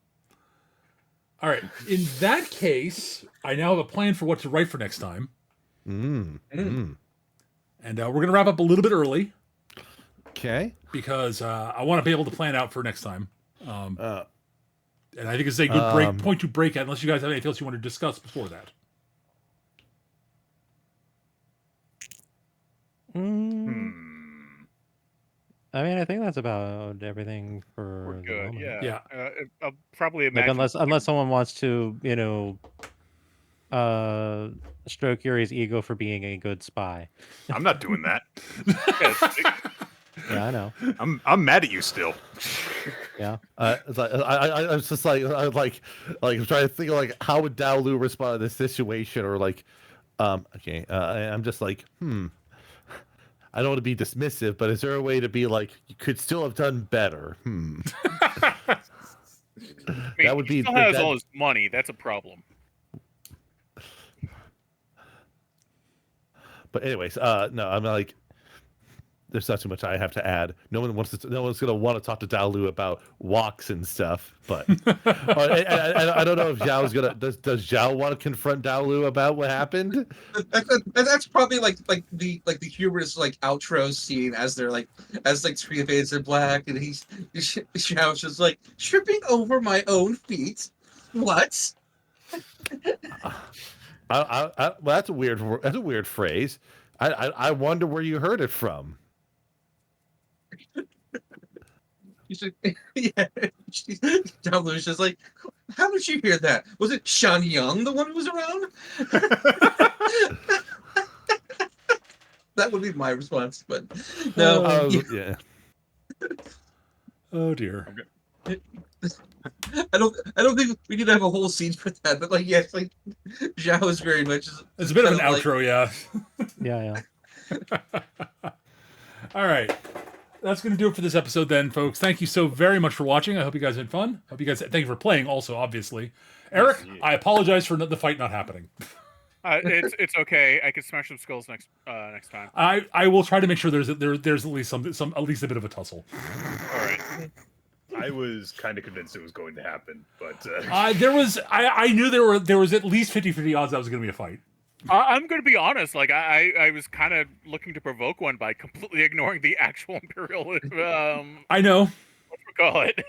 All right. In that case, I now have a plan for what to write for next time. And we're going to wrap up a little bit early. Okay. Because I want to be able to plan out for next time. And I think it's a good point to break at, unless you guys have anything else you want to discuss before that. I mean, I think that's about everything for We're the good. moment. Yeah. I'll probably Like imagine. unless someone wants to, stroke Yuri's ego for being a good spy. I'm not doing that. Yeah, I know. I'm mad at you still. Yeah. It's like, I was just like I'm trying to think of like how would Dao Lu respond to this situation, or like, okay, I'm just like, I don't want to be dismissive, but is there a way to be like, you could still have done better? I mean, That would he be still has that- all his money. That's a problem. But anyways, no, I'm like, there's not too much I have to add. No one's gonna want to talk to Dao Lu about walks and stuff. But I don't know if Zhao's gonna. Does Zhao want to confront Dao Lu about what happened? That's probably like the humorous like outro scene as they're like screen fades to black and Zhao's just like tripping over my own feet. What? Well, that's a weird phrase. I wonder where you heard it from. You should, yeah. Dao Lu's just like, how did you hear that? Was it Shan Young, the one who was around? That would be my response, but no. Yeah. Oh dear. I don't think we need to have a whole scene for that, but like, yes, like Zhao is very much. It's a bit of an kind of outro, yeah. Yeah. All right. That's going to do it for this episode then, folks. Thank you so very much for watching. I hope you guys had fun. Thank you for playing also, obviously. Eric, I apologize for the fight not happening. It's okay. I can smash some skulls next time. I will try to make sure there's at least at least a bit of a tussle. All right. I was kind of convinced it was going to happen, but I knew there was at least 50-50 odds that was going to be a fight. I'm going to be honest. Like I was kind of looking to provoke one by completely ignoring the actual Imperial. I know. What we call it?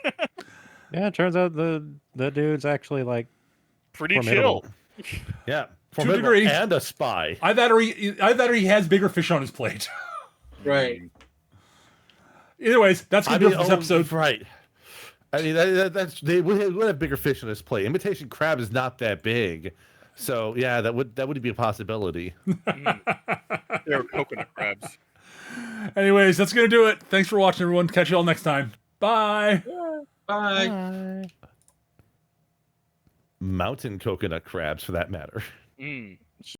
Yeah, it turns out the dude's actually like Pretty formidable. chill. Yeah. To a Formidable degree. and a spy. Either he has bigger fish on his plate. Right. Anyways, that's going to do it for this episode. Right. I mean, they would have bigger fish on this plate. Imitation crab is not that big, so yeah, that would be a possibility. They're coconut crabs. Anyways, that's going to do it. Thanks for watching, everyone. Catch you all next time. Bye. Bye. Mountain coconut crabs, for that matter. Mm.